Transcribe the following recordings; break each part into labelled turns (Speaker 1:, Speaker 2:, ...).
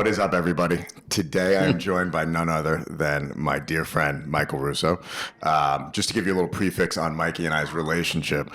Speaker 1: What is up, everybody? Today I'm joined by none other than my dear friend, Michael Russo. Just to give you a little prefix on Mikey and I's relationship,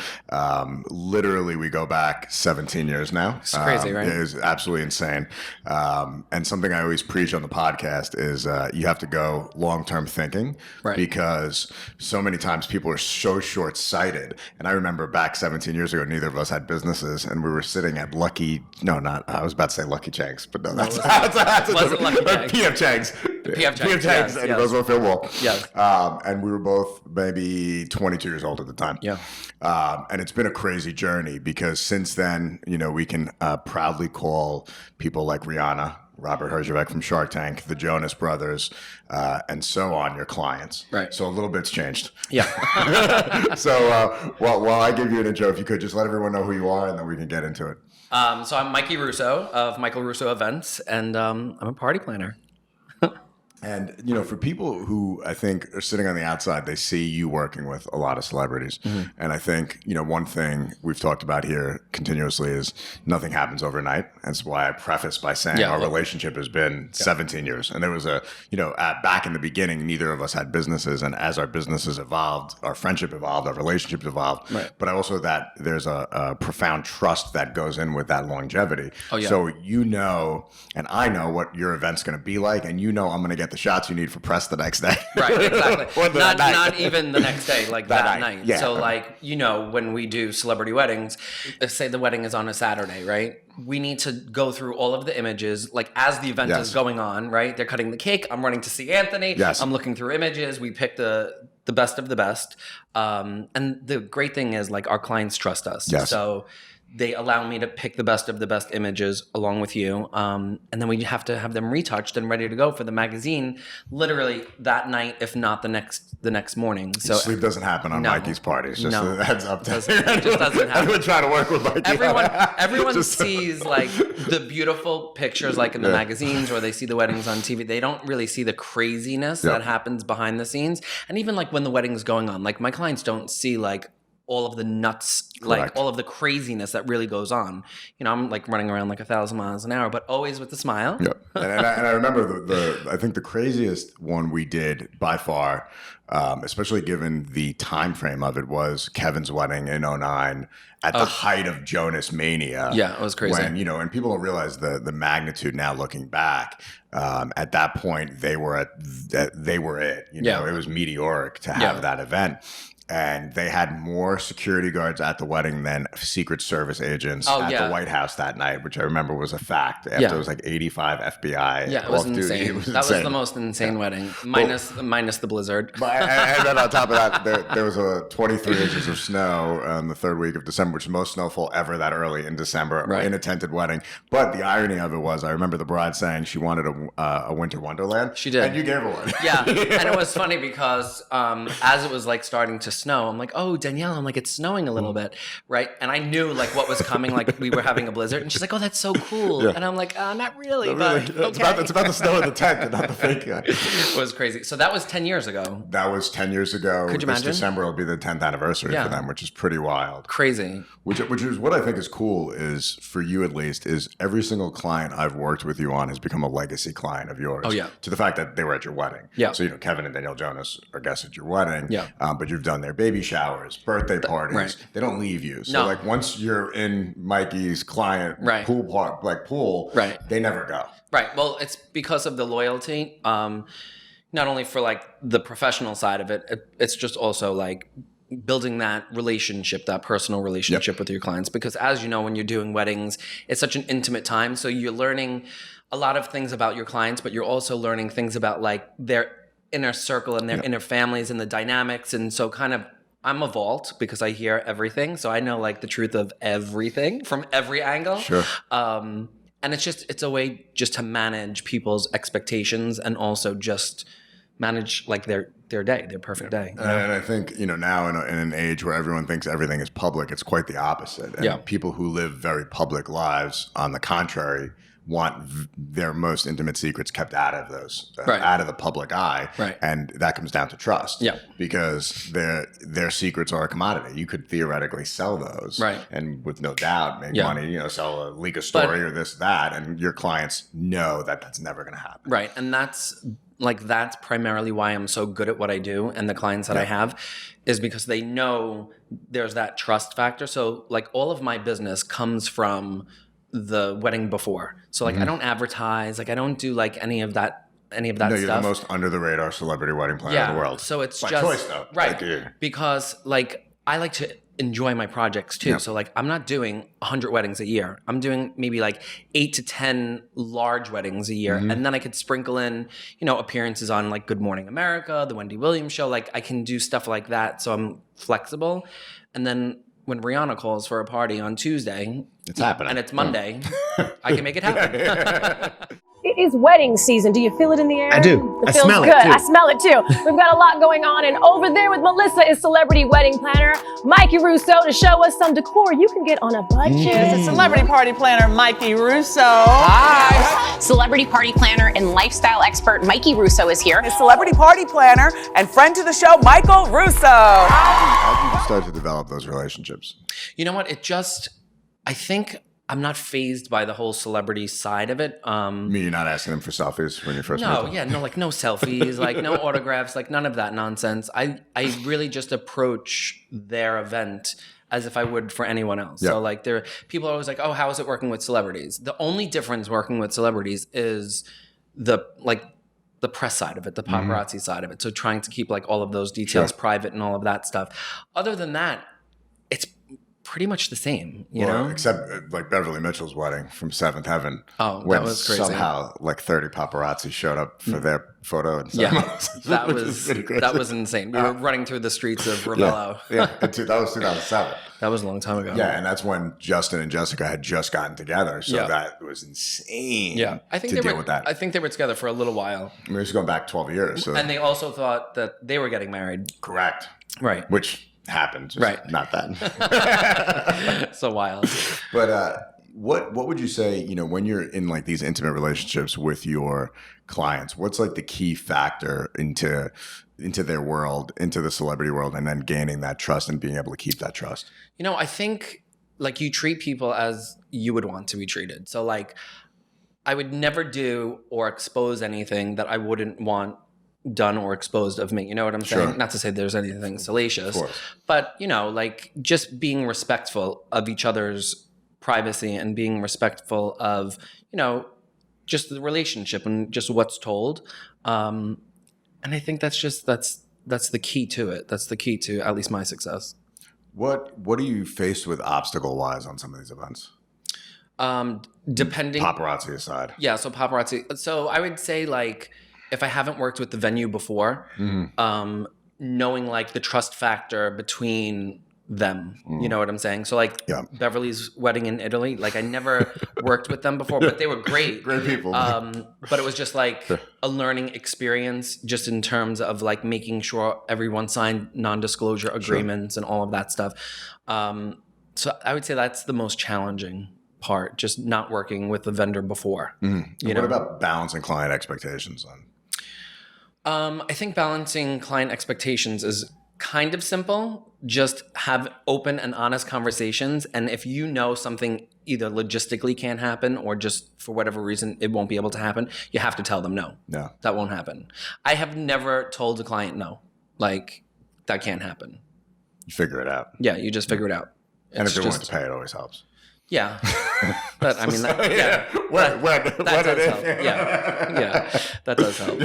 Speaker 1: literally we go back 17 years now.
Speaker 2: It's crazy, right?
Speaker 1: It is absolutely insane. And something I always preach on the podcast is you have to go long-term thinking,
Speaker 2: right?
Speaker 1: Because so many times people are so short-sighted. And I remember back 17 years ago, neither of us had businesses, and we were sitting at I was about to say Lucky Chang's, but no, that's
Speaker 2: wasn't Lucky Chang's.
Speaker 1: P.F. Chang's.
Speaker 2: P.F. Chang's,
Speaker 1: and Roosevelt Field Wall.
Speaker 2: Yes.
Speaker 1: And we were both maybe 22 years old at the time.
Speaker 2: Yeah.
Speaker 1: And it's been a crazy journey because since then, we can proudly call people like Rihanna, Robert Herjavec from Shark Tank, the Jonas Brothers, and so on, your clients.
Speaker 2: Right.
Speaker 1: So a little bit's changed.
Speaker 2: Yeah.
Speaker 1: So while I give you an intro, if you could just let everyone know who you are, and then we can get into it.
Speaker 2: So I'm Mikey Russo of Michael Russo Events, and I'm a party planner.
Speaker 1: And, for people who I think are sitting on the outside, they see you working with a lot of celebrities. Mm-hmm. And I think, one thing we've talked about here continuously is nothing happens overnight. That's why I preface by saying our relationship has been 17 years. And there was back in the beginning, neither of us had businesses. And as our businesses evolved, our friendship evolved, our relationships evolved.
Speaker 2: Right.
Speaker 1: But also that there's a profound trust that goes in with that longevity.
Speaker 2: Oh, yeah.
Speaker 1: So and I know what your event's going to be like, and I'm going to get the shots you need for press the next day.
Speaker 2: Right, exactly. Not even the next day, like that night.
Speaker 1: Yeah.
Speaker 2: So when we do celebrity weddings, let's say the wedding is on a Saturday, right? We need to go through all of the images, like as the event is going on, right? They're cutting the cake. I'm running to see Anthony.
Speaker 1: Yes.
Speaker 2: I'm looking through images. We pick the best of the best. And the great thing is our clients trust us.
Speaker 1: Yes.
Speaker 2: So they allow me to pick the best of the best images along with you. And then we have to have them retouched and ready to go for the magazine literally that night, if not the next morning. So
Speaker 1: sleep doesn't happen on Mikey's parties. Just a heads up.
Speaker 2: It just doesn't happen.
Speaker 1: Everyone trying to work with Mikey.
Speaker 2: Everyone sees the beautiful pictures in the magazines, or they see the weddings on TV. They don't really see the craziness that happens behind the scenes. And even when the wedding's going on, my clients don't see all of the nuts,
Speaker 1: Correct.
Speaker 2: All of the craziness that really goes on. I'm running around 1,000 miles an hour, but always with a smile.
Speaker 1: Yep. And I remember I think the craziest one we did by far, especially given the time frame of it, was Kevin's wedding in 2009 at the height of Jonas mania.
Speaker 2: Yeah, it was crazy.
Speaker 1: When, and people don't realize the magnitude now looking back. At that point, they were it. It was meteoric to have that event. And they had more security guards at the wedding than Secret Service agents at the White House that night, which I remember was a fact. After it was 85 FBI.
Speaker 2: Yeah, it was insane. That was the most insane wedding, minus the blizzard.
Speaker 1: And then on top of that, there was 23 inches of snow on the third week of December, which is the most snowfall ever that early in December in a tented wedding. But the irony of it was, I remember the bride saying she wanted a winter wonderland.
Speaker 2: She did.
Speaker 1: And you gave her one.
Speaker 2: Yeah, and it was funny because as it was starting to snow, I'm oh, Danielle, I'm it's snowing a little bit, right? And I knew what was coming, we were having a blizzard, and she's oh, that's so cool. Yeah. And I'm not really, but okay.
Speaker 1: It's about the snow in the tent and not the fake guy.
Speaker 2: It was crazy. So that was 10 years ago.
Speaker 1: That was 10 years ago.
Speaker 2: Could you imagine?
Speaker 1: This December will be the 10th anniversary for them, which is pretty wild.
Speaker 2: Crazy.
Speaker 1: Which is what I think is cool is, for you at least, is every single client I've worked with you on has become a legacy client of yours.
Speaker 2: Oh, yeah.
Speaker 1: To the fact that they were at your wedding.
Speaker 2: Yeah.
Speaker 1: So, Kevin and Danielle Jonas are guests at your wedding.
Speaker 2: Yeah.
Speaker 1: But you've done their baby showers, birthday parties. Right. They don't leave you. So, once you're in Mikey's client pool, they never go.
Speaker 2: Right. Well, it's because of the loyalty, not only for the professional side of it, it's just also building that relationship, that personal relationship with your clients. Because as you know, when you're doing weddings, it's such an intimate time. So you're learning a lot of things about your clients, but you're also learning things about their inner circle and their inner families and the dynamics. And so I'm a vault because I hear everything. So I know the truth of everything from every angle.
Speaker 1: Sure.
Speaker 2: And it's a way just to manage people's expectations and also just manage their day, their perfect day.
Speaker 1: And I think, now in an age where everyone thinks everything is public, it's quite the opposite. And people who live very public lives, on the contrary, want their most intimate secrets kept out of those,
Speaker 2: Right.
Speaker 1: out of the public eye.
Speaker 2: Right.
Speaker 1: And that comes down to trust.
Speaker 2: Yeah.
Speaker 1: Because their secrets are a commodity. You could theoretically sell those.
Speaker 2: Right.
Speaker 1: And with no doubt make
Speaker 2: Yeah.
Speaker 1: money, you know, sell a leak a story or this, that. And your clients know that that's never going to happen.
Speaker 2: Right. And that's primarily why I'm so good at what I do, and the clients that I have is because they know there's that trust factor. So like all of my business comes from the wedding before. So like I don't advertise, like I don't do like any of that
Speaker 1: No, you're
Speaker 2: stuff.
Speaker 1: the most under the radar celebrity wedding planner in the world.
Speaker 2: So it's
Speaker 1: by
Speaker 2: just
Speaker 1: choice, though.
Speaker 2: right.
Speaker 1: Like,
Speaker 2: because like I like to enjoy my projects too. So like I'm not doing 100 weddings a year. I'm doing maybe like 8 to 10 large weddings a year. And then I could sprinkle in, you know, appearances on like Good Morning America, the Wendy Williams Show. Like I can do stuff like that. So I'm flexible. And then when Rihanna calls for a party on Tuesday,
Speaker 1: it's happening.
Speaker 2: And it's Monday, I can make it happen.
Speaker 3: It is wedding season. Do you feel it in the air?
Speaker 4: I do.
Speaker 3: It
Speaker 4: I
Speaker 3: feels
Speaker 4: smell it,
Speaker 3: good.
Speaker 4: too.
Speaker 3: I smell it too. We've got a lot going on, and over there with Melissa is celebrity wedding planner Mikey Russo to show us some decor you can get on a budget.
Speaker 5: This is celebrity party planner Mikey Russo. Hi.
Speaker 6: Celebrity party planner and lifestyle expert Mikey Russo is here.
Speaker 5: Celebrity party planner and friend to the show, Michael Russo.
Speaker 1: How did you start to develop those relationships?
Speaker 2: You know what? I think I'm not fazed by the whole celebrity side of it.
Speaker 1: I mean, you're not asking them for selfies when you first met them?
Speaker 2: Like no selfies, like no autographs, like none of that nonsense. I really just approach their event as if I would for anyone else.
Speaker 1: Yeah.
Speaker 2: So like people are always like, oh, how is it working with celebrities? The only difference working with celebrities is the press side of it, the paparazzi side of it. So trying to keep like all of those details private and all of that stuff. Other than that, it's pretty much the same, you know?
Speaker 1: Except like Beverly Mitchell's wedding from Seventh Heaven.
Speaker 2: Oh,
Speaker 1: when
Speaker 2: that was crazy.
Speaker 1: Somehow like 30 paparazzi showed up for their photo. And
Speaker 2: that was insane. We were running through the streets of Ravello.
Speaker 1: That was 2007.
Speaker 2: That was a long time ago.
Speaker 1: Yeah, and that's when Justin and Jessica had just gotten together. So that was insane.
Speaker 2: Yeah, I think
Speaker 1: to
Speaker 2: they
Speaker 1: deal
Speaker 2: were.
Speaker 1: with that.
Speaker 2: I think they were together for a little while,
Speaker 1: I mean, it was going back 12 years. So.
Speaker 2: and they also thought that they were getting married.
Speaker 1: Correct.
Speaker 2: Right.
Speaker 1: Which happened. Just
Speaker 2: Right.
Speaker 1: Not that.
Speaker 2: So wild.
Speaker 1: But what would you say, you know, when you're in like these intimate relationships with your clients, what's like the key factor into their world, into the celebrity world, and then gaining that trust and being able to keep that trust?
Speaker 2: You know, I think like you treat people as you would want to be treated. So like I would never do or expose anything that I wouldn't want done or exposed of me. You know what I'm saying?
Speaker 1: Sure.
Speaker 2: Not to say there's anything salacious,
Speaker 1: Of course.
Speaker 2: but you know, like just being respectful of each other's privacy and being respectful of, you know, just the relationship and just what's told. And I think that's the key to it. That's the key to at least my success.
Speaker 1: What are you faced with obstacle wise on some of these events?
Speaker 2: Depending
Speaker 1: Paparazzi aside.
Speaker 2: Yeah, so paparazzi. So I would say like if I haven't worked with the venue before, knowing like the trust factor between them, you know what I'm saying? So like Beverly's wedding in Italy, like I never worked with them before, but they were great.
Speaker 1: Great people.
Speaker 2: But it was just like a learning experience just in terms of like making sure everyone signed non-disclosure agreements and all of that stuff. So I would say that's the most challenging part, just not working with the vendor before.
Speaker 1: What about balancing client expectations then?
Speaker 2: I think balancing client expectations is kind of simple. Just have open and honest conversations. And if you know something either logistically can't happen or just for whatever reason it won't be able to happen, you have to tell them no. No. That won't happen. I have never told a client no. Like, that can't happen.
Speaker 1: You figure it out.
Speaker 2: Yeah, you just figure it out.
Speaker 1: And if you're willing to pay, it always helps.
Speaker 2: Yeah. But I mean, that does help. Yeah, that does help.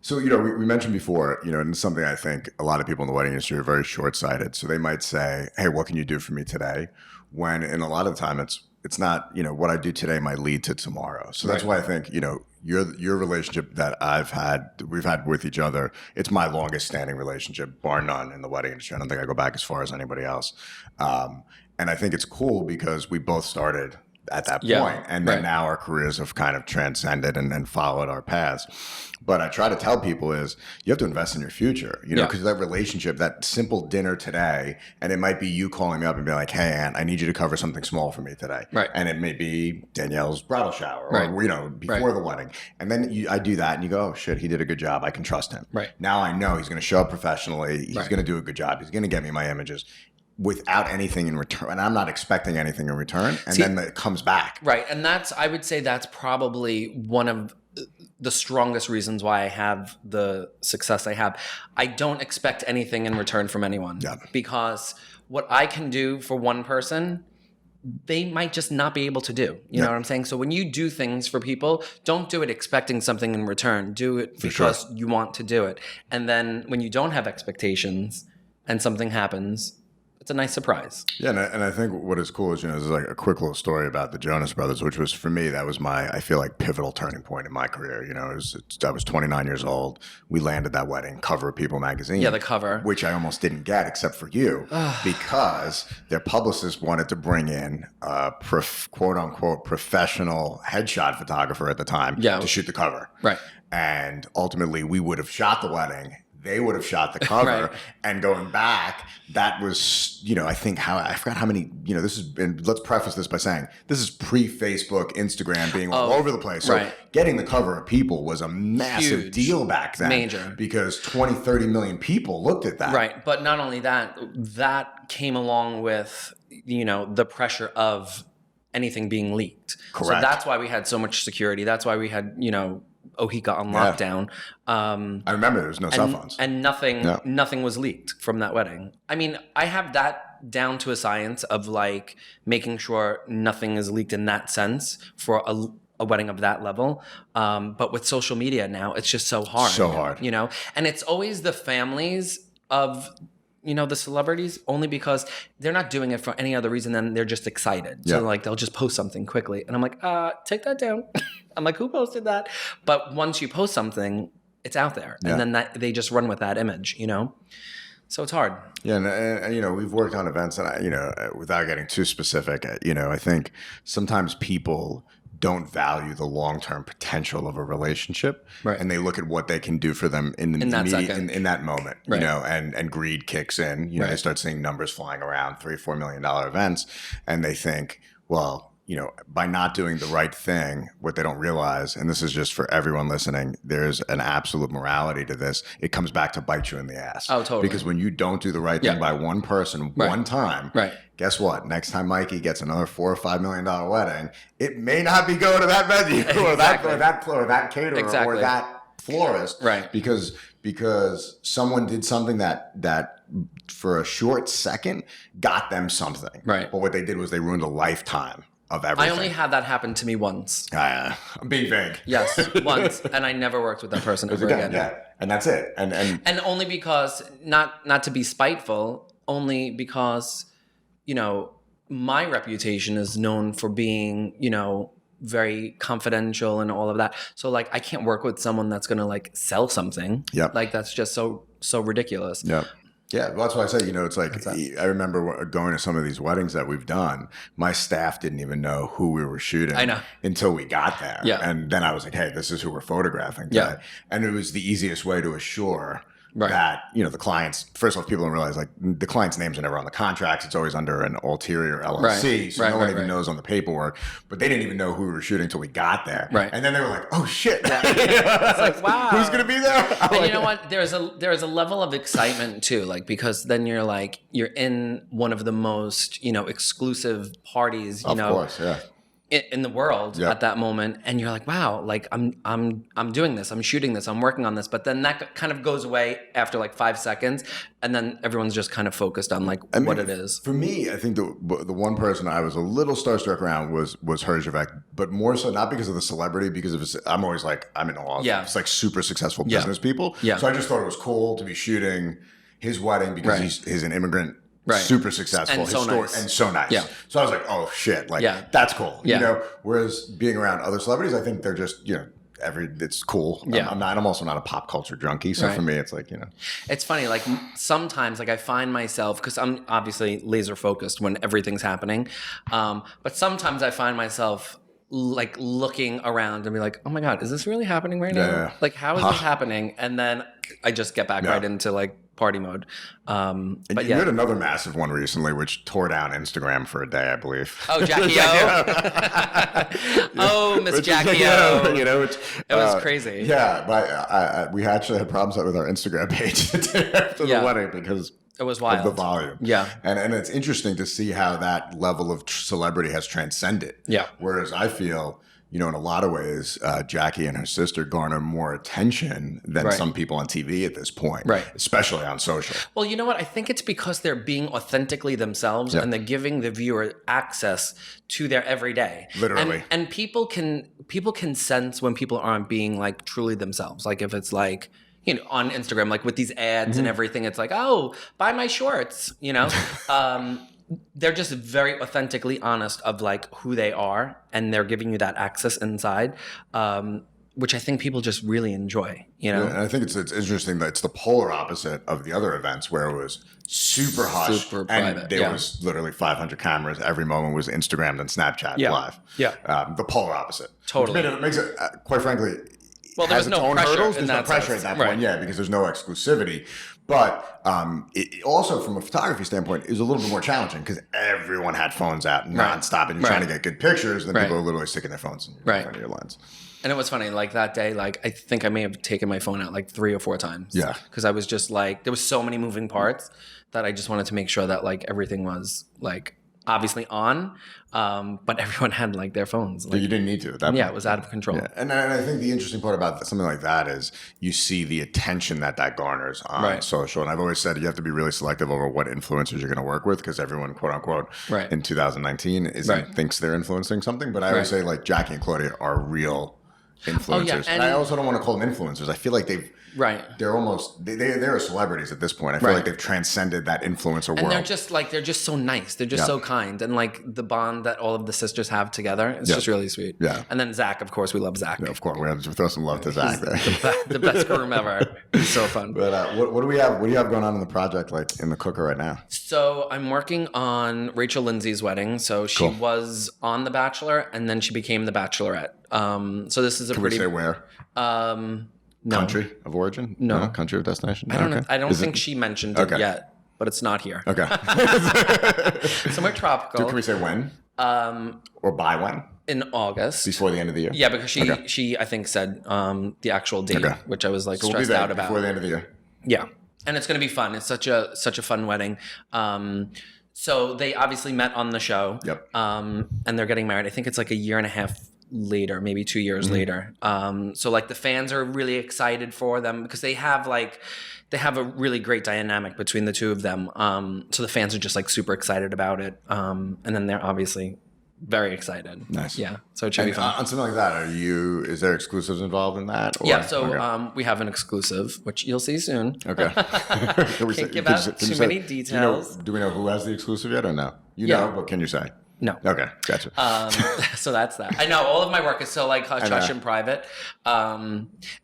Speaker 1: So, you know, we mentioned before, you know, and it's something I think a lot of people in the wedding industry are very short-sighted. So they might say, hey, what can you do for me today? When in a lot of the time it's not, you know, what I do today might lead to tomorrow. So that's why I think, you know, your relationship that we've had with each other, it's my longest standing relationship, bar none, in the wedding industry. I don't think I go back as far as anybody else. And I think it's cool because we both started at that
Speaker 2: Yeah,
Speaker 1: point. And then
Speaker 2: right.
Speaker 1: now our careers have kind of transcended and followed our paths. But I try to tell people is you have to invest in your future, you know, because that relationship, that simple dinner today, and it might be you calling me up and be like, hey, Aunt, I need you to cover something small for me today.
Speaker 2: Right.
Speaker 1: And it may be Danielle's bridal shower or,
Speaker 2: Right.
Speaker 1: you know, before the wedding. And then I do that and you go, oh, shit, he did a good job. I can trust him.
Speaker 2: Right.
Speaker 1: Now I know he's going to show up professionally. He's going to do a good job. He's going to get me my images without anything in return. And I'm not expecting anything in return. And then it comes back.
Speaker 2: Right. And I would say that's probably one of the strongest reasons why I have the success I have. I don't expect anything in return from anyone because what I can do for one person, they might just not be able to do. You know what I'm saying? So when you do things for people, don't do it expecting something in return. Do it because you want to do it. And then when you don't have expectations and something happens, it's a nice surprise.
Speaker 1: Yeah, and I think what is cool is, you know, there's like a quick little story about the Jonas Brothers, which was, for me, that was my, I feel like, pivotal turning point in my career. You know, I was 29 years old. We landed that wedding, cover of People magazine.
Speaker 2: Yeah, the cover.
Speaker 1: Which I almost didn't get, except for you, because their publicist wanted to bring in a quote-unquote professional headshot photographer at the time to shoot the cover.
Speaker 2: Right.
Speaker 1: And ultimately, we would have shot the wedding. They would have shot the cover.
Speaker 2: Right.
Speaker 1: And going back, that was, you know, I forgot how many, you know, and let's preface this by saying this is pre-Facebook, Instagram being all over the place. So getting the cover of People was a massive deal back then.
Speaker 2: Major.
Speaker 1: Because 20, 30 million people looked at that.
Speaker 2: Right. But not only that, that came along with, you know, the pressure of anything being leaked.
Speaker 1: Correct.
Speaker 2: So that's why we had so much security. That's why we had, you know, Ohika on lockdown.
Speaker 1: I remember there was no cell phones.
Speaker 2: And nothing was leaked from that wedding. I mean, I have that down to a science of like making sure nothing is leaked in that sense for a wedding of that level. But with social media now, it's just so hard.
Speaker 1: So hard.
Speaker 2: You know? And it's always the families of, you know, the celebrities, only because they're not doing it for any other reason than they're just excited. So like they'll just post something quickly. And I'm like, take that down. I'm like, who posted that? But once you post something, it's out there. And then they just run with that image, you know? So it's hard.
Speaker 1: Yeah, and you know, we've worked on events, and you know, without getting too specific, you know, I think sometimes people don't value the long-term potential of a relationship, and they look at what they can do for them in that moment, you know, and greed kicks in. You know, they start seeing numbers flying around, $3-4 million events, and they think, well, you know, by not doing the right thing, what they don't realize, and this is just for everyone listening, there's an absolute morality to this. It comes back to bite you in the ass.
Speaker 2: Oh, totally.
Speaker 1: Because when you don't do the right thing by one person one time, guess what? Next time Mikey gets another $4 or $5 million wedding, it may not be going to that venue or that caterer or that florist, because someone did something that for a short second got them something. But what they did was they ruined a lifetime of everything.
Speaker 2: I only had that happen to me once.
Speaker 1: I'm being vague.
Speaker 2: Yes, once, and I never worked with that person ever again.
Speaker 1: Yeah, and that's it.
Speaker 2: And only because not to be spiteful, only because, you know, my reputation is known for being, you know, very confidential and all of that. So like I can't work with someone that's gonna like sell something. Like that's just so ridiculous.
Speaker 1: Yeah, well, that's why I say, you know, it's like, I remember going to some of these weddings that we've done, my staff didn't even know who we were shooting until we got there. And then I was like, hey, this is who we're photographing today. And it was the easiest way to assure that, you know, the clients, first of all, people don't realize, like, the client's names are never on the contracts. It's always under an ulterior LLC. So no one even knows on the paperwork. But they didn't even know who we were shooting until we got there. And then they were like, oh, shit.
Speaker 2: It's like, wow.
Speaker 1: Who's going to be there?
Speaker 2: And you know what? There's a level of excitement, too, like, because then you're in one of the most, you know, exclusive parties, you know. Of course, in the world at that moment, and you're like, wow, like I'm doing this, I'm shooting this, I'm working on this, but then that kind of goes away after like 5 seconds, and then everyone's just kind of focused on like what it is.
Speaker 1: For me, I think the one person I was a little starstruck around was Herjavec, but more so not because of the celebrity, because of I'm always like, I'm in awe of it's like super successful business people. So I just thought it was cool to be shooting his wedding because he's an immigrant. Super successful, and so nice. So I was like, oh shit, like that's cool. You know, whereas being around other celebrities, I think they're just, you know, it's cool.
Speaker 2: Yeah.
Speaker 1: I'm also not a pop culture junkie. So
Speaker 2: Right.
Speaker 1: for me, it's like,
Speaker 2: It's funny, like sometimes like I find myself, because I'm obviously laser focused when everything's happening, but sometimes I find myself like looking around and be like, oh my God, is this really happening right now?
Speaker 1: Yeah.
Speaker 2: Like, how is this happening? And then I just get back right into like party mode. But
Speaker 1: you had another massive one recently, which tore down Instagram for a day, I believe.
Speaker 2: Oh, Jackie O. Oh, Miss Jackie O. It was crazy.
Speaker 1: Yeah, but we actually had problems with our Instagram page the day after the wedding because
Speaker 2: it was wild.
Speaker 1: of the volume.
Speaker 2: Yeah.
Speaker 1: And it's interesting to see how that level of celebrity has transcended.
Speaker 2: Yeah.
Speaker 1: Whereas I feel, in a lot of ways, Jackie and her sister garner more attention than some people on TV at this point.
Speaker 2: Right.
Speaker 1: Especially on social.
Speaker 2: Well, you know what? I think it's because they're being authentically themselves and they're giving the viewer access to their everyday.
Speaker 1: Literally.
Speaker 2: And people can sense when people aren't being like truly themselves. Like if it's like, on Instagram, like with these ads and everything, it's like, oh, buy my shorts, they're just very authentically honest of like who they are, and they're giving you that access inside, which I think people just really enjoy,
Speaker 1: Yeah, and I think it's interesting that it's the polar opposite of the other events where it was super hush,
Speaker 2: Super
Speaker 1: and
Speaker 2: private,
Speaker 1: there was literally 500 cameras. Every moment was Instagrammed and Snapchat live.
Speaker 2: Yeah.
Speaker 1: The polar opposite.
Speaker 2: Totally.
Speaker 1: It makes it, quite frankly,
Speaker 2: Well, there was
Speaker 1: has its
Speaker 2: no
Speaker 1: own
Speaker 2: pressure
Speaker 1: hurdles.
Speaker 2: in
Speaker 1: There's no
Speaker 2: that
Speaker 1: pressure
Speaker 2: sense.
Speaker 1: at that point,
Speaker 2: Right.
Speaker 1: because there's no exclusivity. But it also, from a photography standpoint, is a little bit more challenging because everyone had phones out nonstop, and you're trying to get good pictures, and then people are literally sticking their phones in front of your lens.
Speaker 2: And it was funny, like that day, like I think I may have taken my phone out like 3 or 4 times.
Speaker 1: Yeah.
Speaker 2: Because I was just like, there was so many moving parts that I just wanted to make sure that like everything was like obviously on, but everyone had like their phones. Like,
Speaker 1: You didn't need to at that point.
Speaker 2: yeah, it was out of control.
Speaker 1: Yeah. And I think the interesting part about something like that is you see the attention that garners on social. And I've always said you have to be really selective over what influencers you're going to work with because everyone, quote unquote, in 2019 thinks they're influencing something. But I always say like Jackie and Claudia are real influencers.
Speaker 2: and
Speaker 1: I also don't want to call them influencers. I feel like they're almost they're celebrities at this point. I feel like they've transcended that influencer world.
Speaker 2: And they're just so nice. They're just so kind. And like the bond that all of the sisters have together, it's just really sweet. Yeah. And then Zach, of course, we love Zach.
Speaker 1: Yeah, of course, we have to throw some love to Zach there.
Speaker 2: The best groom ever. He's so fun.
Speaker 1: But what do we have? What do you have going on in the project, like in the cooker right now?
Speaker 2: So I'm working on Rachel Lindsay's wedding. So she was on The Bachelor, and then she became The Bachelorette. So this is a
Speaker 1: Can
Speaker 2: pretty.
Speaker 1: we say where?
Speaker 2: No.
Speaker 1: Country of origin?
Speaker 2: No.
Speaker 1: Country of destination?
Speaker 2: I don't know. I don't think she mentioned it yet, but it's not here.
Speaker 1: Okay.
Speaker 2: Somewhere tropical.
Speaker 1: Can we say when? Or by when?
Speaker 2: In August.
Speaker 1: Before the end of the year?
Speaker 2: Yeah, because she I think said the actual date, which I was like stressed out about.
Speaker 1: Before the end of the year.
Speaker 2: Yeah. And it's going to be fun. It's such a fun wedding. So they obviously met on the show.
Speaker 1: Yep.
Speaker 2: And they're getting married. I think it's like a year and a half later, maybe 2 years later. So like the fans are really excited for them because they have a really great dynamic between the two of them. So the fans are just like super excited about it. And then they're obviously very excited.
Speaker 1: Nice.
Speaker 2: Yeah. So it should be fun.
Speaker 1: On something like that, is there exclusives involved in that? Or?
Speaker 2: Yeah. So we have an exclusive, which you'll see soon.
Speaker 1: Okay.
Speaker 2: Can't give out too many details.
Speaker 1: Do we know who has the exclusive yet or no? You
Speaker 2: Yeah.
Speaker 1: know, but can you say?
Speaker 2: No.
Speaker 1: Okay, gotcha.
Speaker 2: So that's that. I know all of my work is so like hush and private.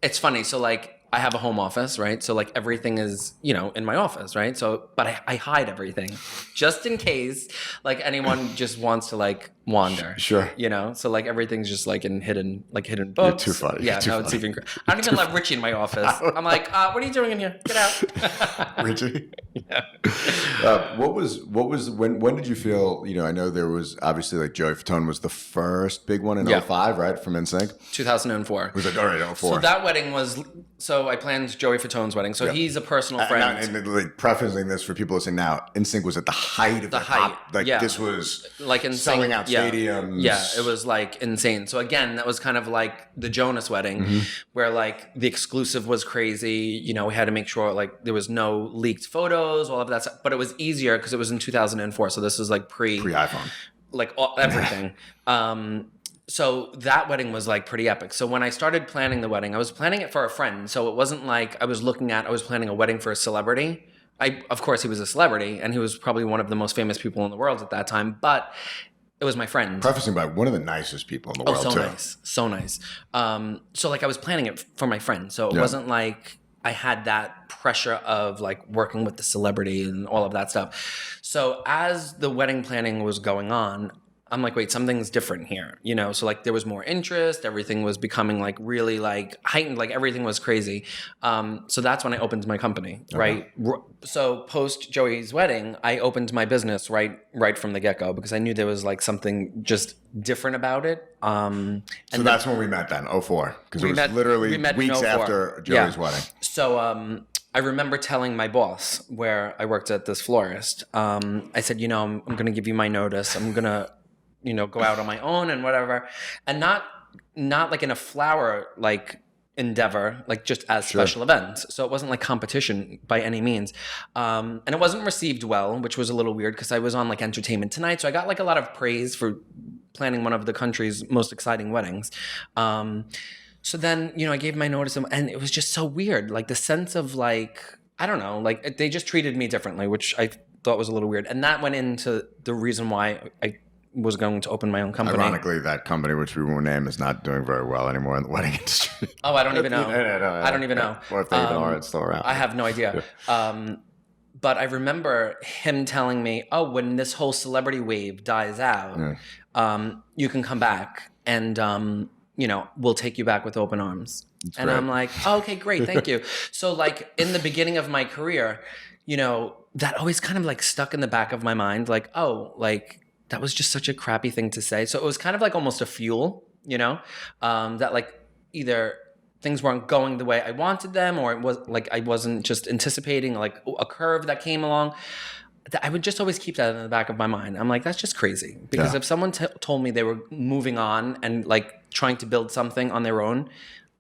Speaker 2: It's funny. So like I have a home office, right? So like everything is, in my office, right? So, but I hide everything just in case like anyone just wants to like wander.
Speaker 1: Sure.
Speaker 2: So like everything's just like in hidden books.
Speaker 1: You're too funny.
Speaker 2: Yeah.
Speaker 1: You're
Speaker 2: no, it's even. I don't even let Richie in my office. I'm like, what are you doing in here? Get out.
Speaker 1: Richie? Yeah. When did you feel, I know there was obviously like Joey Fatone was the first big one in 05, right? From NSYNC?
Speaker 2: 2004.
Speaker 1: Was it already 04?
Speaker 2: So that wedding was, so I planned Joey Fatone's wedding. So he's a personal friend.
Speaker 1: And like prefacing this for people listening now, NSYNC was at the height of the
Speaker 2: height.
Speaker 1: This was
Speaker 2: like
Speaker 1: selling out stadiums.
Speaker 2: Yeah, it was like insane. So again, that was kind of like the Jonas wedding, where like the exclusive was crazy. We had to make sure like there was no leaked photos, all of that stuff. But it was easier because it was in 2004. So this was like pre-iPhone, like everything. So that wedding was like pretty epic. So when I started planning the wedding, I was planning it for a friend. So it wasn't like I was planning a wedding for a celebrity. Of course, he was a celebrity and he was probably one of the most famous people in the world at that time. But It was my friend.
Speaker 1: Prefacing by one of the nicest people in the world,
Speaker 2: so
Speaker 1: too.
Speaker 2: nice. So nice. So like I was planning it for my friend. So it wasn't like I had that pressure of like working with the celebrity and all of that stuff. So as the wedding planning was going on, I'm like, wait, something's different here, you know? So like there was more interest, everything was becoming like really like heightened, like everything was crazy. So that's when I opened my company, right? So post Joey's wedding, I opened my business right from the get-go because I knew there was like something just different about it.
Speaker 1: So that's when we met then, 2004, because it was literally weeks after Joey's wedding.
Speaker 2: So I remember telling my boss where I worked at this florist, I said, you know, I'm going to give you my notice. I'm going to, you know, go out on my own and whatever. And not like in a flower like endeavor, like just as special events. So it wasn't like competition by any means. And it wasn't received well, which was a little weird because I was on like Entertainment Tonight. So I got like a lot of praise for planning one of the country's most exciting weddings. So then, you know, I gave my notice and it was just so weird. Like the sense of like, I don't know, like they just treated me differently, which I thought was a little weird. And that went into the reason why I was going to open my own company.
Speaker 1: Ironically, that company, which we won't name, is not doing very well anymore in the wedding industry.
Speaker 2: Oh, I don't even know. I don't even know.
Speaker 1: Or if they even are, it's still around.
Speaker 2: I have no idea. But I remember him telling me, oh, when this whole celebrity wave dies out, you can come back and, you know, we'll take you back with open arms. And I'm like, oh, okay, great. Thank you. So like in the beginning of my career, you know, that always kind of like stuck in the back of my mind. Like, oh, like that was just such a crappy thing to say. So it was kind of like almost a fuel, you know, that like either things weren't going the way I wanted them, or it was like I wasn't just anticipating like a curve that came along. I would just always keep that in the back of my mind. I'm like, that's just crazy. Because if someone told me they were moving on and like trying to build something on their own,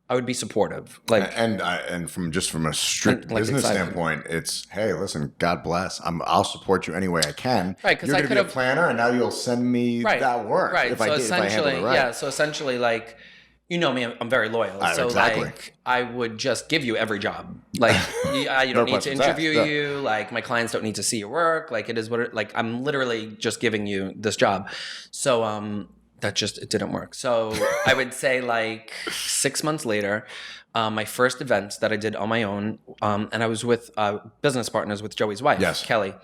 Speaker 2: I would be supportive. Like,
Speaker 1: and from a strict business standpoint, it's, hey, listen, God bless. I'll support you any way I can.
Speaker 2: Right, because
Speaker 1: you're going to be a planner, and now you'll send me that work.
Speaker 2: Right.
Speaker 1: If I handle it right.
Speaker 2: Yeah. So essentially, like, you know me, I'm very loyal. So like, I would just give you every job. Like, you don't need to interview you. Like, my clients don't need to see your work. Like, it is what it, like, I'm literally just giving you this job. So, it didn't work. So I would say like 6 months later, my first event that I did on my own, and I was with business partners with Joey's wife, Kelly,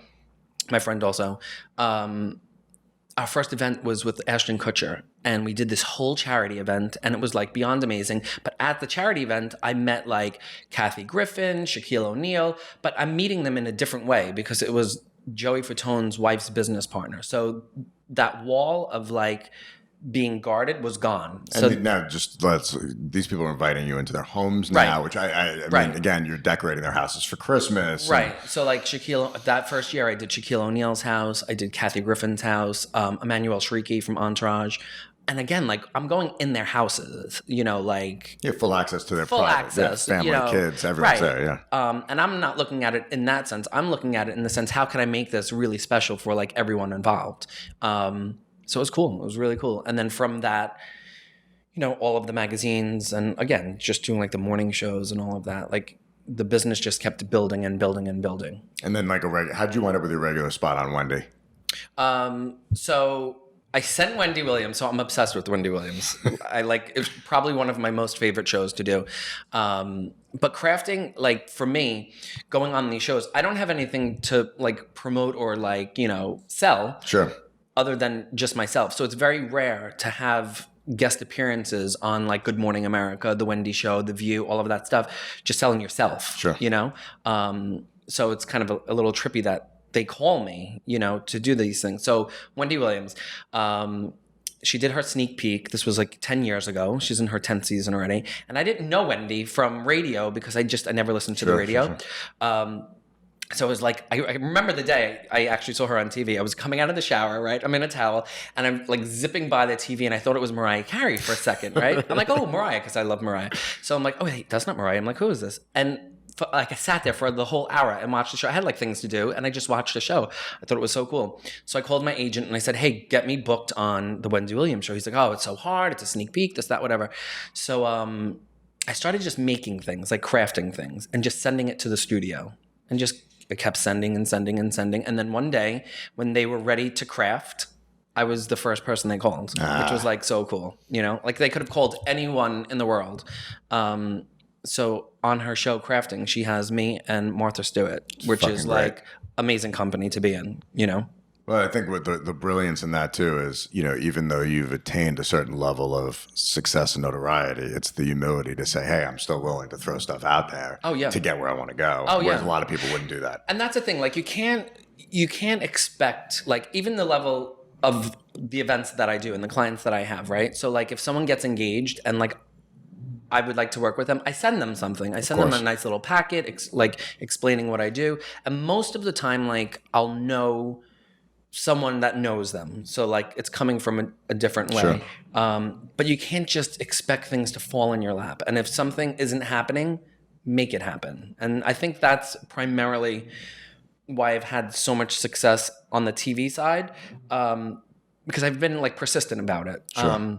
Speaker 2: my friend also. Our first event was with Ashton Kutcher, and we did this whole charity event, and it was like beyond amazing. But at the charity event, I met like Kathy Griffin, Shaquille O'Neal, but I'm meeting them in a different way because it was Joey Fattone's wife's business partner. So that wall of like being guarded was gone. So
Speaker 1: and now these people are inviting you into their homes now, which I mean, again, you're decorating their houses for Christmas.
Speaker 2: Right. So like that first year I did Shaquille O'Neal's house. I did Kathy Griffin's house, Emmanuel Shrieky from Entourage. And again, like I'm going in their houses, you know, like
Speaker 1: you have full access to their family,
Speaker 2: you know,
Speaker 1: kids, everyone's there,
Speaker 2: and I'm not looking at it in that sense. I'm looking at it in the sense, how can I make this really special for like everyone involved? So it was cool. It was really cool. And then from that, you know, all of the magazines and again, just doing like the morning shows and all of that, like the business just kept building and building and building.
Speaker 1: And then like how'd you wind up with your regular spot on Wendy?
Speaker 2: So I sent Wendy Williams. So I'm obsessed with Wendy Williams. It's probably one of my most favorite shows to do. But crafting, like for me, going on these shows, I don't have anything to like promote or like, you know, sell.
Speaker 1: Sure.
Speaker 2: Other than just myself. So it's very rare to have guest appearances on like Good Morning America, The Wendy Show, The View, all of that stuff, just selling yourself, you know? So it's kind of a little trippy that they call me, you know, to do these things. So Wendy Williams, she did her sneak peek. This was like 10 years ago. She's in her 10th season already. And I didn't know Wendy from radio because I never listened to the radio. So it was like, I remember the day I actually saw her on TV. I was coming out of the shower, right? I'm in a towel, and I'm like zipping by the TV, and I thought it was Mariah Carey for a second, right? I'm like, oh, Mariah, because I love Mariah. So I'm like, oh, wait, that's not Mariah. I'm like, who is this? And I sat there for the whole hour and watched the show. I had like things to do, and I just watched the show. I thought it was so cool. So I called my agent, and I said, hey, get me booked on the Wendy Williams Show. He's like, oh, it's so hard. It's a sneak peek, this, that, whatever. So I started just making things, like crafting things, and just sending it to the studio, and I kept sending and sending and sending. And then one day when they were ready to craft, I was the first person they called, which was like so cool. You know, like they could have called anyone in the world. So on her show Crafting, she has me and Martha Stewart, which is like amazing company to be in, you know?
Speaker 1: Well, I think what the brilliance in that too is, you know, even though you've attained a certain level of success and notoriety, it's the humility to say, hey, I'm still willing to throw stuff out there to get where I want to go. Whereas a lot of people wouldn't do that.
Speaker 2: And that's the thing, like you can't expect, like even the level of the events that I do and the clients that I have, right? So like if someone gets engaged and like I would like to work with them, I send them something. I send them a nice little packet, like explaining what I do. And most of the time, like I'll know someone that knows them. So like it's coming from a different way. Sure. But you can't just expect things to fall in your lap. And if something isn't happening, make it happen. And I think that's primarily why I've had so much success on the TV side, because I've been like persistent about it. Sure.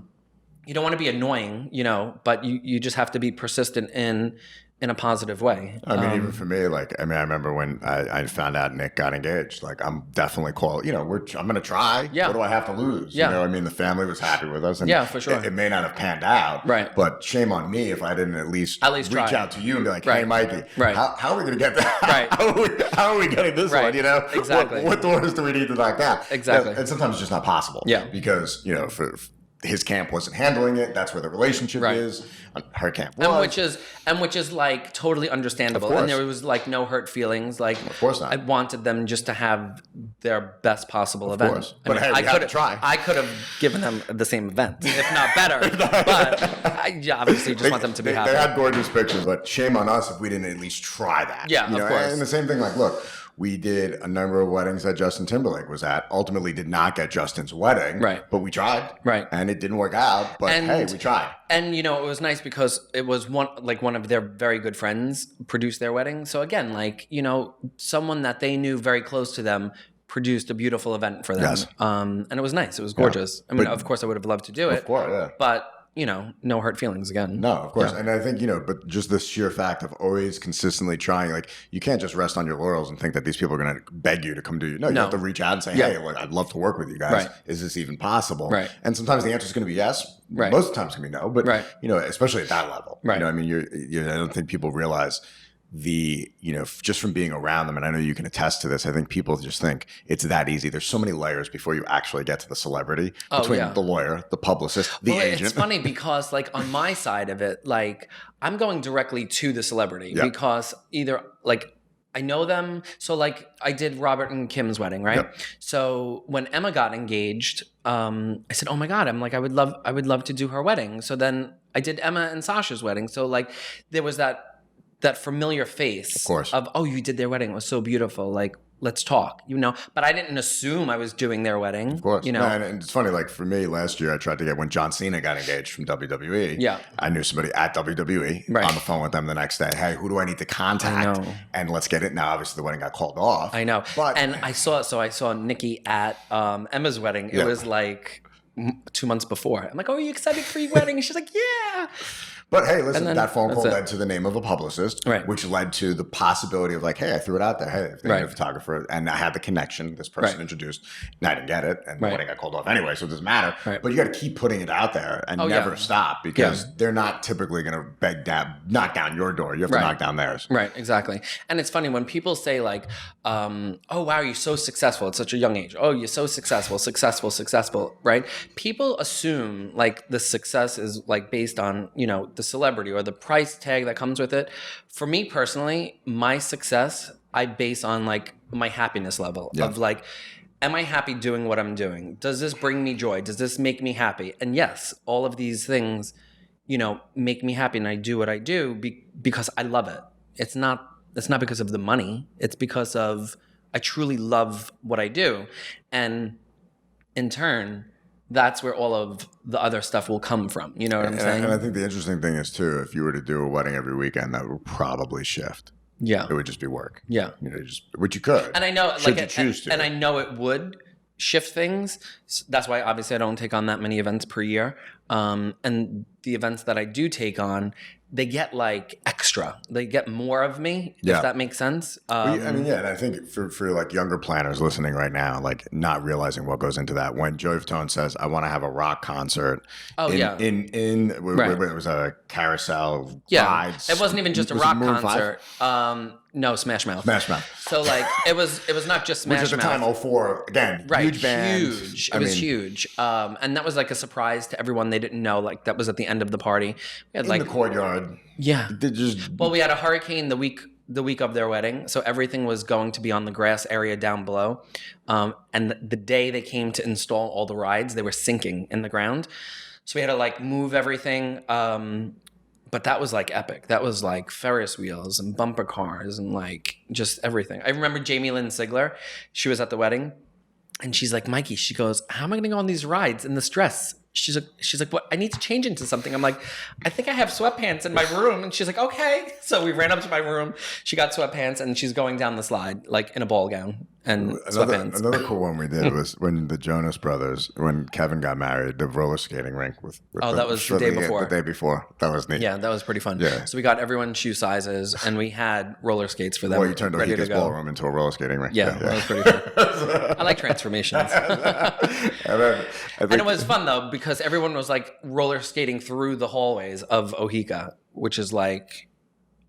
Speaker 2: You don't want to be annoying, you know, but you just have to be persistent in a positive way.
Speaker 1: I mean, even for me, like, I mean, I remember when I found out Nick got engaged, like, I'm definitely calling, you know, I'm going to try. Yeah. What do I have to lose? Yeah. You know, I mean, the family was happy with us. And
Speaker 2: yeah, for sure.
Speaker 1: It may not have panned out. Right. But shame on me if I didn't at least reach out to you and be like, hey, Mikey, how are we going to get that? Right. How are we getting this one, you know?
Speaker 2: Exactly.
Speaker 1: What doors do we need to knock down?
Speaker 2: Exactly.
Speaker 1: And sometimes it's just not possible.
Speaker 2: Yeah.
Speaker 1: Because, you know, for his camp wasn't handling it. That's where the relationship is. Her camp was.
Speaker 2: And which is like totally understandable. And there was like no hurt feelings. Like,
Speaker 1: of course not.
Speaker 2: I wanted them just to have their best possible event. Of course.
Speaker 1: But hey, we had to try.
Speaker 2: I could have given them the same event, if not better. But I obviously just want them to be happy.
Speaker 1: They had gorgeous pictures, but shame on us if we didn't at least try that.
Speaker 2: Yeah,
Speaker 1: you know?
Speaker 2: Of course.
Speaker 1: And the same thing, like, look, we did a number of weddings that Justin Timberlake was at. Ultimately did not get Justin's wedding. Right. But we tried. Right. And it didn't work out. But hey, we tried.
Speaker 2: And, you know, it was nice because it was one of their very good friends produced their wedding. So again, like, you know, someone that they knew very close to them produced a beautiful event for them. Yes. And it was nice. It was gorgeous. Yeah. I mean, of course I would have loved to do it.
Speaker 1: Of course, yeah.
Speaker 2: But, you know, no hurt feelings again.
Speaker 1: No, of course. Yeah. And I think, you know, but just the sheer fact of always consistently trying, like, you can't just rest on your laurels and think that these people are going to beg you to come do you. No, you have to reach out and say, hey, look, I'd love to work with you guys. Right. Is this even possible? Right. And sometimes the answer is going to be yes. Right. Most of the time it's going to be no. But, you know, especially at that level. Right. You know, I mean, I don't think people realize you know, just from being around them, and I know you can attest to this, I think people just think it's that easy. There's so many layers before you actually get to the celebrity, between the lawyer, the publicist, the agent.
Speaker 2: It's funny because, like, on my side of it, like, I'm going directly to the celebrity because either, like, I know them. So, like, I did Robert and Kim's wedding, right? Yep. So when Emma got engaged, I said, oh my God, I'm like, I would love to do her wedding. So then I did Emma and Sasha's wedding. So, like, there was that familiar face
Speaker 1: of course.
Speaker 2: Oh, you did their wedding. It was so beautiful. Like, let's talk, you know, but I didn't assume I was doing their wedding.
Speaker 1: Of course.
Speaker 2: You know,
Speaker 1: and it's funny, like for me last year, I tried to get, when John Cena got engaged from WWE. Yeah. I knew somebody at WWE on the phone with them the next day. Hey, who do I need to contact? I know. And let's get it. Now, obviously the wedding got called off.
Speaker 2: I know.
Speaker 1: But,
Speaker 2: and I saw Nikki at Emma's wedding. It was like 2 months before. I'm like, oh, are you excited for your wedding? And she's like, yeah.
Speaker 1: But hey, listen, that phone call led to the name of a publicist, which led to the possibility of like, hey, I threw it out there. Hey, if they need a photographer, and I had the connection, this person introduced, and I didn't get it, and the wedding got called off anyway, so it doesn't matter. But you got to keep putting it out there and never stop, because they're not typically going to knock down your door. You have to knock down theirs.
Speaker 2: Right, exactly. And it's funny when people say like, oh, wow, you're so successful at such a young age. Oh, you're so successful, right? People assume like the success is like based on, you know, the celebrity or the price tag that comes with it. For me personally, my success, I base on like my happiness level of like, am I happy doing what I'm doing? Does this bring me joy? Does this make me happy? And yes, all of these things, you know, make me happy, and I do what I do because I love it. It's not because of the money. It's because of I truly love what I do. And in turn, that's where all of the other stuff will come from. You know what I'm saying?
Speaker 1: And I think the interesting thing is too, if you were to do a wedding every weekend, that would probably shift.
Speaker 2: Yeah.
Speaker 1: It would just be work.
Speaker 2: Yeah.
Speaker 1: You know, which you could.
Speaker 2: And I know,
Speaker 1: should you choose to.
Speaker 2: And I know it would shift things. That's why obviously I don't take on that many events per year. And the events that I do take on, they get like extra. They get more of me, if that makes sense.
Speaker 1: And I think for like younger planners listening right now, like not realizing what goes into that. When Joey Fatone says, "I want to have a rock concert," it was a carousel rides.
Speaker 2: It wasn't even just a rock concert. No, Smash Mouth.
Speaker 1: Smash Mouth.
Speaker 2: So like it was not just Smash Mouth.
Speaker 1: Which at the time, 04, again, huge band.
Speaker 2: Huge. It was huge. And that was like a surprise to everyone. They didn't know, like that was at the end of the party. We had
Speaker 1: in the courtyard.
Speaker 2: Yeah.
Speaker 1: Well,
Speaker 2: we had a hurricane the week of their wedding, so everything was going to be on the grass area down below. And the day they came to install all the rides, they were sinking in the ground. So we had to like move everything. But that was like epic. That was like Ferris wheels and bumper cars and like just everything. I remember Jamie Lynn Sigler. She was at the wedding and she's like, Mikey, she goes, how am I going to go on these rides in this dress? She's like, what? I need to change into something. I'm like, I think I have sweatpants in my room. And she's like, okay. So we ran up to my room. She got sweatpants and she's going down the slide like in a ball gown and sweatpants.
Speaker 1: Another cool one we did was when the Jonas Brothers, when Kevin got married, the roller skating rink with
Speaker 2: that was the day before.
Speaker 1: The day before. That was neat.
Speaker 2: Yeah, that was pretty fun.
Speaker 1: Yeah.
Speaker 2: So we got everyone shoe sizes and we had roller skates for them.
Speaker 1: Well, you turned Ohika's ballroom into a roller skating rink.
Speaker 2: Yeah, that was pretty fun. I like transformations. And it was fun though, because everyone was like roller skating through the hallways of Ohika, which is like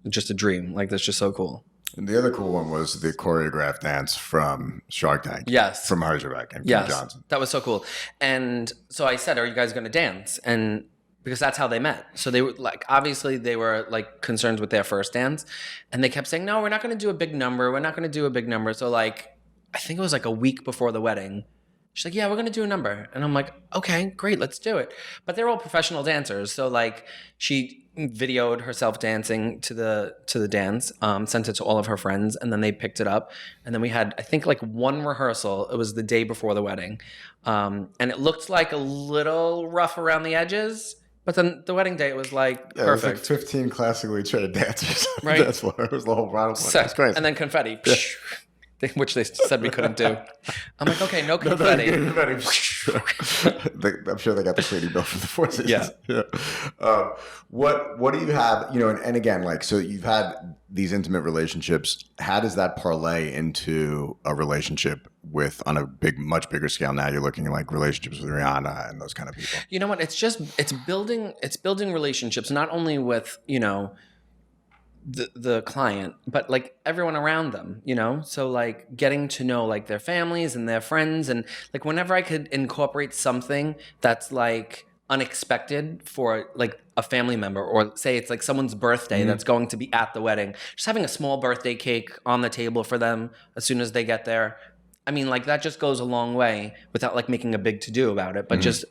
Speaker 2: just a dream. Like that's just so cool.
Speaker 1: And the other cool one was the choreographed dance from Shark Tank.
Speaker 2: Yes.
Speaker 1: From Herjavec and Kim Johnson.
Speaker 2: That was so cool. And so I said, are you guys going to dance? And because that's how they met. So they were like, obviously they were like concerned with their first dance. And they kept saying, no, we're not going to do a big number. We're not going to do a big number. So like, I think it was like a week before the wedding. She's like, yeah, we're going to do a number. And I'm like, okay, great, let's do it. But they're all professional dancers. So like she videoed herself dancing to the dance, sent it to all of her friends, and then they picked it up. And then we had, I think like one rehearsal. It was the day before the wedding. And it looked like a little rough around the edges. But then the wedding day, it was like perfect.
Speaker 1: It was like 15 classically trained dancers.
Speaker 2: Right.
Speaker 1: That's what it was, the whole round. That's great.
Speaker 2: And then confetti. Yeah. Which they said we couldn't do. I'm like, okay, no confetti.
Speaker 1: I'm sure they got the cleaning bill for the Four Seasons.
Speaker 2: Yeah.
Speaker 1: What do you have? You know, and again, like, so you've had these intimate relationships. How does that parlay into a relationship with on a much bigger scale? Now you're looking at like relationships with Rihanna and those kind of people.
Speaker 2: You know what? It's building relationships not only with the client, but like everyone around them, so like getting to know like their families and their friends, and like whenever I could incorporate something that's like unexpected for like a family member, or say it's like someone's birthday that's going to be at the wedding, just having a small birthday cake on the table for them as soon as they get there. I mean, like that just goes a long way without like making a big to-do about it, but just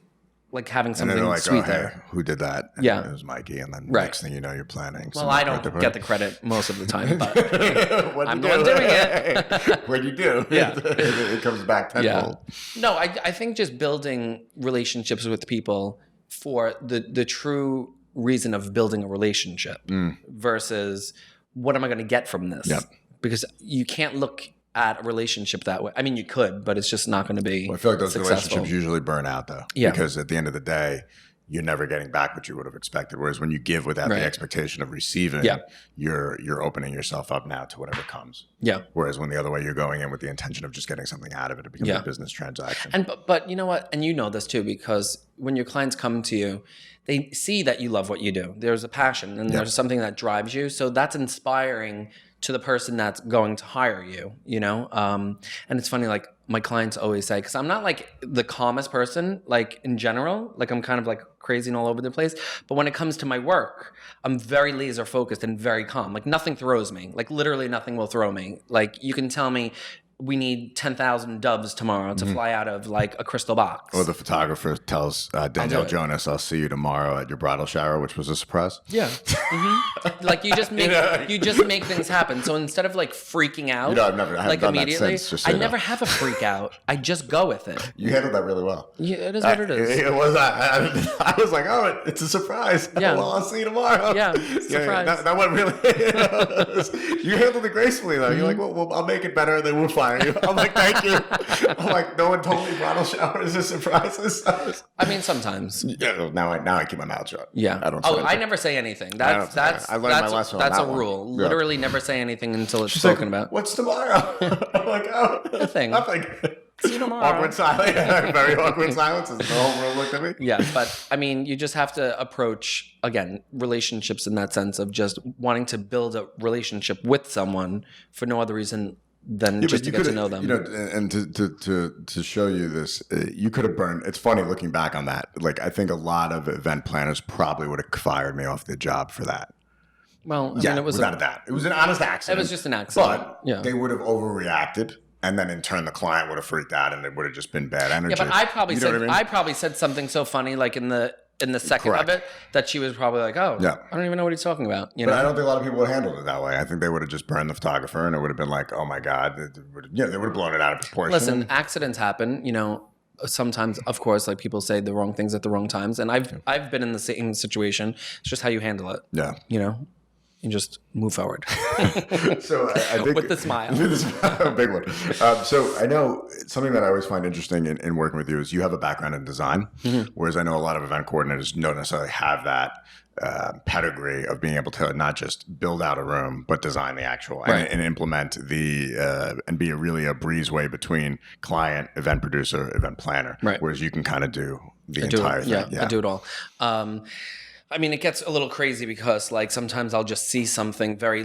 Speaker 2: like having something like, sweet there.
Speaker 1: Hey, who did that? And it was Mikey, and then next thing you know, you're planning.
Speaker 2: Well, I don't get the credit most of the time, but I'm the
Speaker 1: one
Speaker 2: doing it.
Speaker 1: When you do, it comes back tenfold.
Speaker 2: Yeah. No, I think just building relationships with people for the true reason of building a relationship versus what am I going to get from this?
Speaker 1: Yep.
Speaker 2: Because you can't look at a relationship that way. I mean, you could, but it's just not going to be
Speaker 1: I feel like those
Speaker 2: successful.
Speaker 1: relationships usually burn out, though.
Speaker 2: Yeah.
Speaker 1: Because at the end of the day, you're never getting back what you would have expected. Whereas when you give without the expectation of receiving, you're opening yourself up now to whatever comes.
Speaker 2: Yeah.
Speaker 1: Whereas when the other way, you're going in with the intention of just getting something out of it, it becomes a business transaction.
Speaker 2: And but you know what? And you know this too, because when your clients come to you, they see that you love what you do. There's a passion and there's something that drives you. So that's inspiring to the person that's going to hire you, And it's funny, like my clients always say, because I'm not like the calmest person, like in general, like I'm kind of like crazy and all over the place. But when it comes to my work, I'm very laser focused and very calm. Like nothing throws me. Like literally nothing will throw me. Like you can tell me we need 10,000 doves tomorrow to fly out of like a crystal box.
Speaker 1: Or the photographer tells Danielle Jonas, I'll see you tomorrow at your bridal shower, which was a surprise.
Speaker 2: Yeah. Like you just make things happen. So instead of like freaking out,
Speaker 1: I haven't done
Speaker 2: immediately,
Speaker 1: that since,
Speaker 2: I never have a freak out. I just go with it.
Speaker 1: You handled that really well.
Speaker 2: Yeah, it is what it is.
Speaker 1: It was. I was like, oh, it's a surprise.
Speaker 2: Yeah.
Speaker 1: Well, I'll see you tomorrow.
Speaker 2: Yeah, surprise.
Speaker 1: That went really. You handled it gracefully, though. You're like, well, I'll make it better, and then we'll fly hire you. I'm like, thank you. I'm like, no one told me bridal showers are surprises.
Speaker 2: I mean, sometimes.
Speaker 1: Yeah, now I keep my mouth shut.
Speaker 2: Yeah.
Speaker 1: I don't say anything.
Speaker 2: I never say anything. That's
Speaker 1: I learned my lesson on
Speaker 2: that's
Speaker 1: that
Speaker 2: a
Speaker 1: one.
Speaker 2: rule.
Speaker 1: Yeah.
Speaker 2: Literally never say anything until it's
Speaker 1: She's
Speaker 2: spoken
Speaker 1: like,
Speaker 2: about.
Speaker 1: what's tomorrow? I'm like, oh,
Speaker 2: Nothing.
Speaker 1: Nothing.
Speaker 2: See you tomorrow.
Speaker 1: Awkward silence. Very awkward silence as the whole room looked at me.
Speaker 2: Yeah, but I mean, you just have to approach, again, relationships in that sense of just wanting to build a relationship with someone for no other reason than just to get to know them.
Speaker 1: You know, and to show you this, you could have burned. It's funny looking back on that. Like, I think a lot of event planners probably would have fired me off the job for that.
Speaker 2: Well, I
Speaker 1: Yeah,
Speaker 2: mean, it was
Speaker 1: without a doubt. It was an honest accident.
Speaker 2: It was just an accident.
Speaker 1: But
Speaker 2: yeah.
Speaker 1: they would have overreacted. And then in turn, the client would have freaked out, and it would have just been bad energy.
Speaker 2: Yeah, but I probably
Speaker 1: You know
Speaker 2: said
Speaker 1: what I mean?
Speaker 2: probably said something so funny, like in the second
Speaker 1: Correct.
Speaker 2: of it, that she was probably like, "Oh,
Speaker 1: Yeah.
Speaker 2: I don't even know what he's talking about." You
Speaker 1: But
Speaker 2: know,
Speaker 1: I don't think a lot of people would have handled it that way. I think they would have just burned the photographer, and it would have been like, "Oh my god!" They would have blown it out of proportion.
Speaker 2: listen, accidents happen. You know, sometimes, of course, like people say the wrong things at the wrong times, and I've been in the same situation. It's just how you handle it.
Speaker 1: Yeah.
Speaker 2: You know, you just move forward.
Speaker 1: So I think
Speaker 2: With the smile.
Speaker 1: With the smile, a big one. So I know something that I always find interesting in working with you is you have a background in design, whereas I know a lot of event coordinators don't necessarily have that pedigree of being able to not just build out a room, but design the actual
Speaker 2: Right.
Speaker 1: and implement the and be really a breezeway between client, event producer, event planner.
Speaker 2: Right.
Speaker 1: Whereas you can kind of do the
Speaker 2: I do
Speaker 1: entire
Speaker 2: it.
Speaker 1: thing.
Speaker 2: Yeah, I do it all. I mean, it gets a little crazy because like sometimes I'll just see something very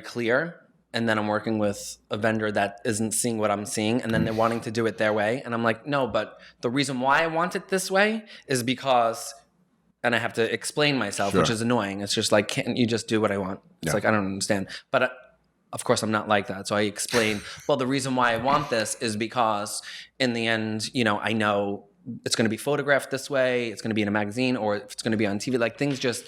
Speaker 2: clear, and then I'm working with a vendor that isn't seeing what I'm seeing, and then they're wanting to do it their way, and I'm like, no, but the reason why I want it this way is because, and I have to explain myself, which is annoying. It's just like, can't you just do what I want? It's like I don't understand, but. Of course, I'm not like that. So I explain, well, the reason why I want this is because in the end, you know, I know it's going to be photographed this way, it's going to be in a magazine, or it's going to be on TV. Like things just,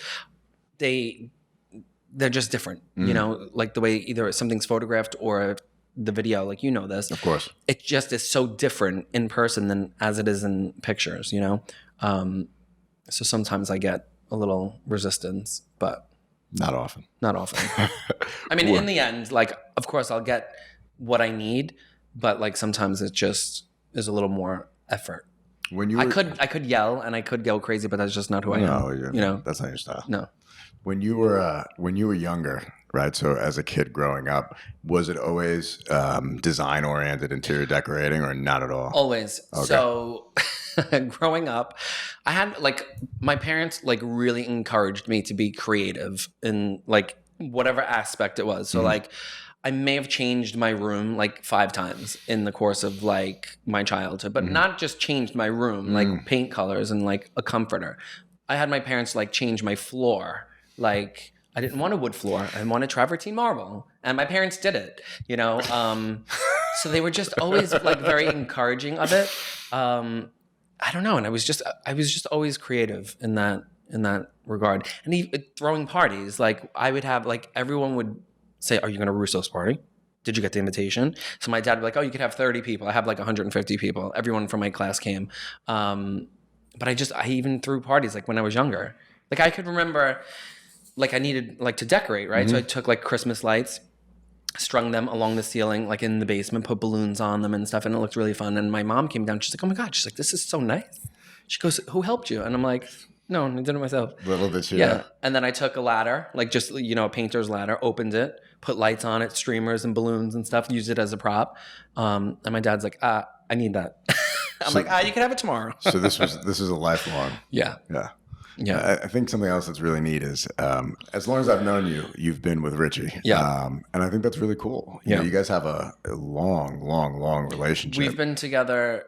Speaker 2: they're just different, you know, like the way either something's photographed or the video, like you know this.
Speaker 1: Of course.
Speaker 2: It just is so different in person than as it is in pictures, you know? So sometimes I get a little resistance, but
Speaker 1: Not often.
Speaker 2: not often. I mean, in the end, like, of course, I'll get what I need, but like sometimes it just is a little more effort.
Speaker 1: When you were,
Speaker 2: I could yell and I could go crazy, but that's just not who I am.
Speaker 1: No,
Speaker 2: You know,
Speaker 1: that's not your style.
Speaker 2: no.
Speaker 1: When you were younger, right? So as a kid growing up, was it always design oriented, interior decorating, or not at all?
Speaker 2: Always.
Speaker 1: Okay.
Speaker 2: So growing up, I had like my parents like really encouraged me to be creative in like whatever aspect it was. So like I may have changed my room like 5 times in the course of like my childhood, but not just changed my room, like paint colors and like a comforter. I had my parents like change my floor. Like I didn't want a wood floor. I wanted travertine marble, and my parents did it, you know? So they were just always like very encouraging of it. I don't know. And I was just always creative in that regard. And throwing parties, like I would have like, everyone would say, are you going to Russo's party? Did you get the invitation? So my dad would be like, oh, you could have 30 people. I have like 150 people. Everyone from my class came. But I even threw parties like when I was younger. Like I could remember like I needed like to decorate, right? So I took like Christmas lights, strung them along the ceiling, like in the basement, put balloons on them and stuff. And it looked really fun. And my mom came down. She's like, oh my God. She's like, this is so nice. She goes, who helped you? And I'm like, no, I did it myself.
Speaker 1: Little bit,
Speaker 2: Yeah. And then I took a ladder, like just, you know, a painter's ladder, opened it, put lights on it, streamers and balloons and stuff, used it as a prop. And my dad's like, I need that. I'm like, you can have it tomorrow.
Speaker 1: So this is a lifelong.
Speaker 2: Yeah.
Speaker 1: Yeah.
Speaker 2: Yeah.
Speaker 1: I think something else that's really neat is as long as I've known you, you've been with Richie.
Speaker 2: Yeah.
Speaker 1: And I think that's really cool. You know, you guys have a long relationship.
Speaker 2: We've been together,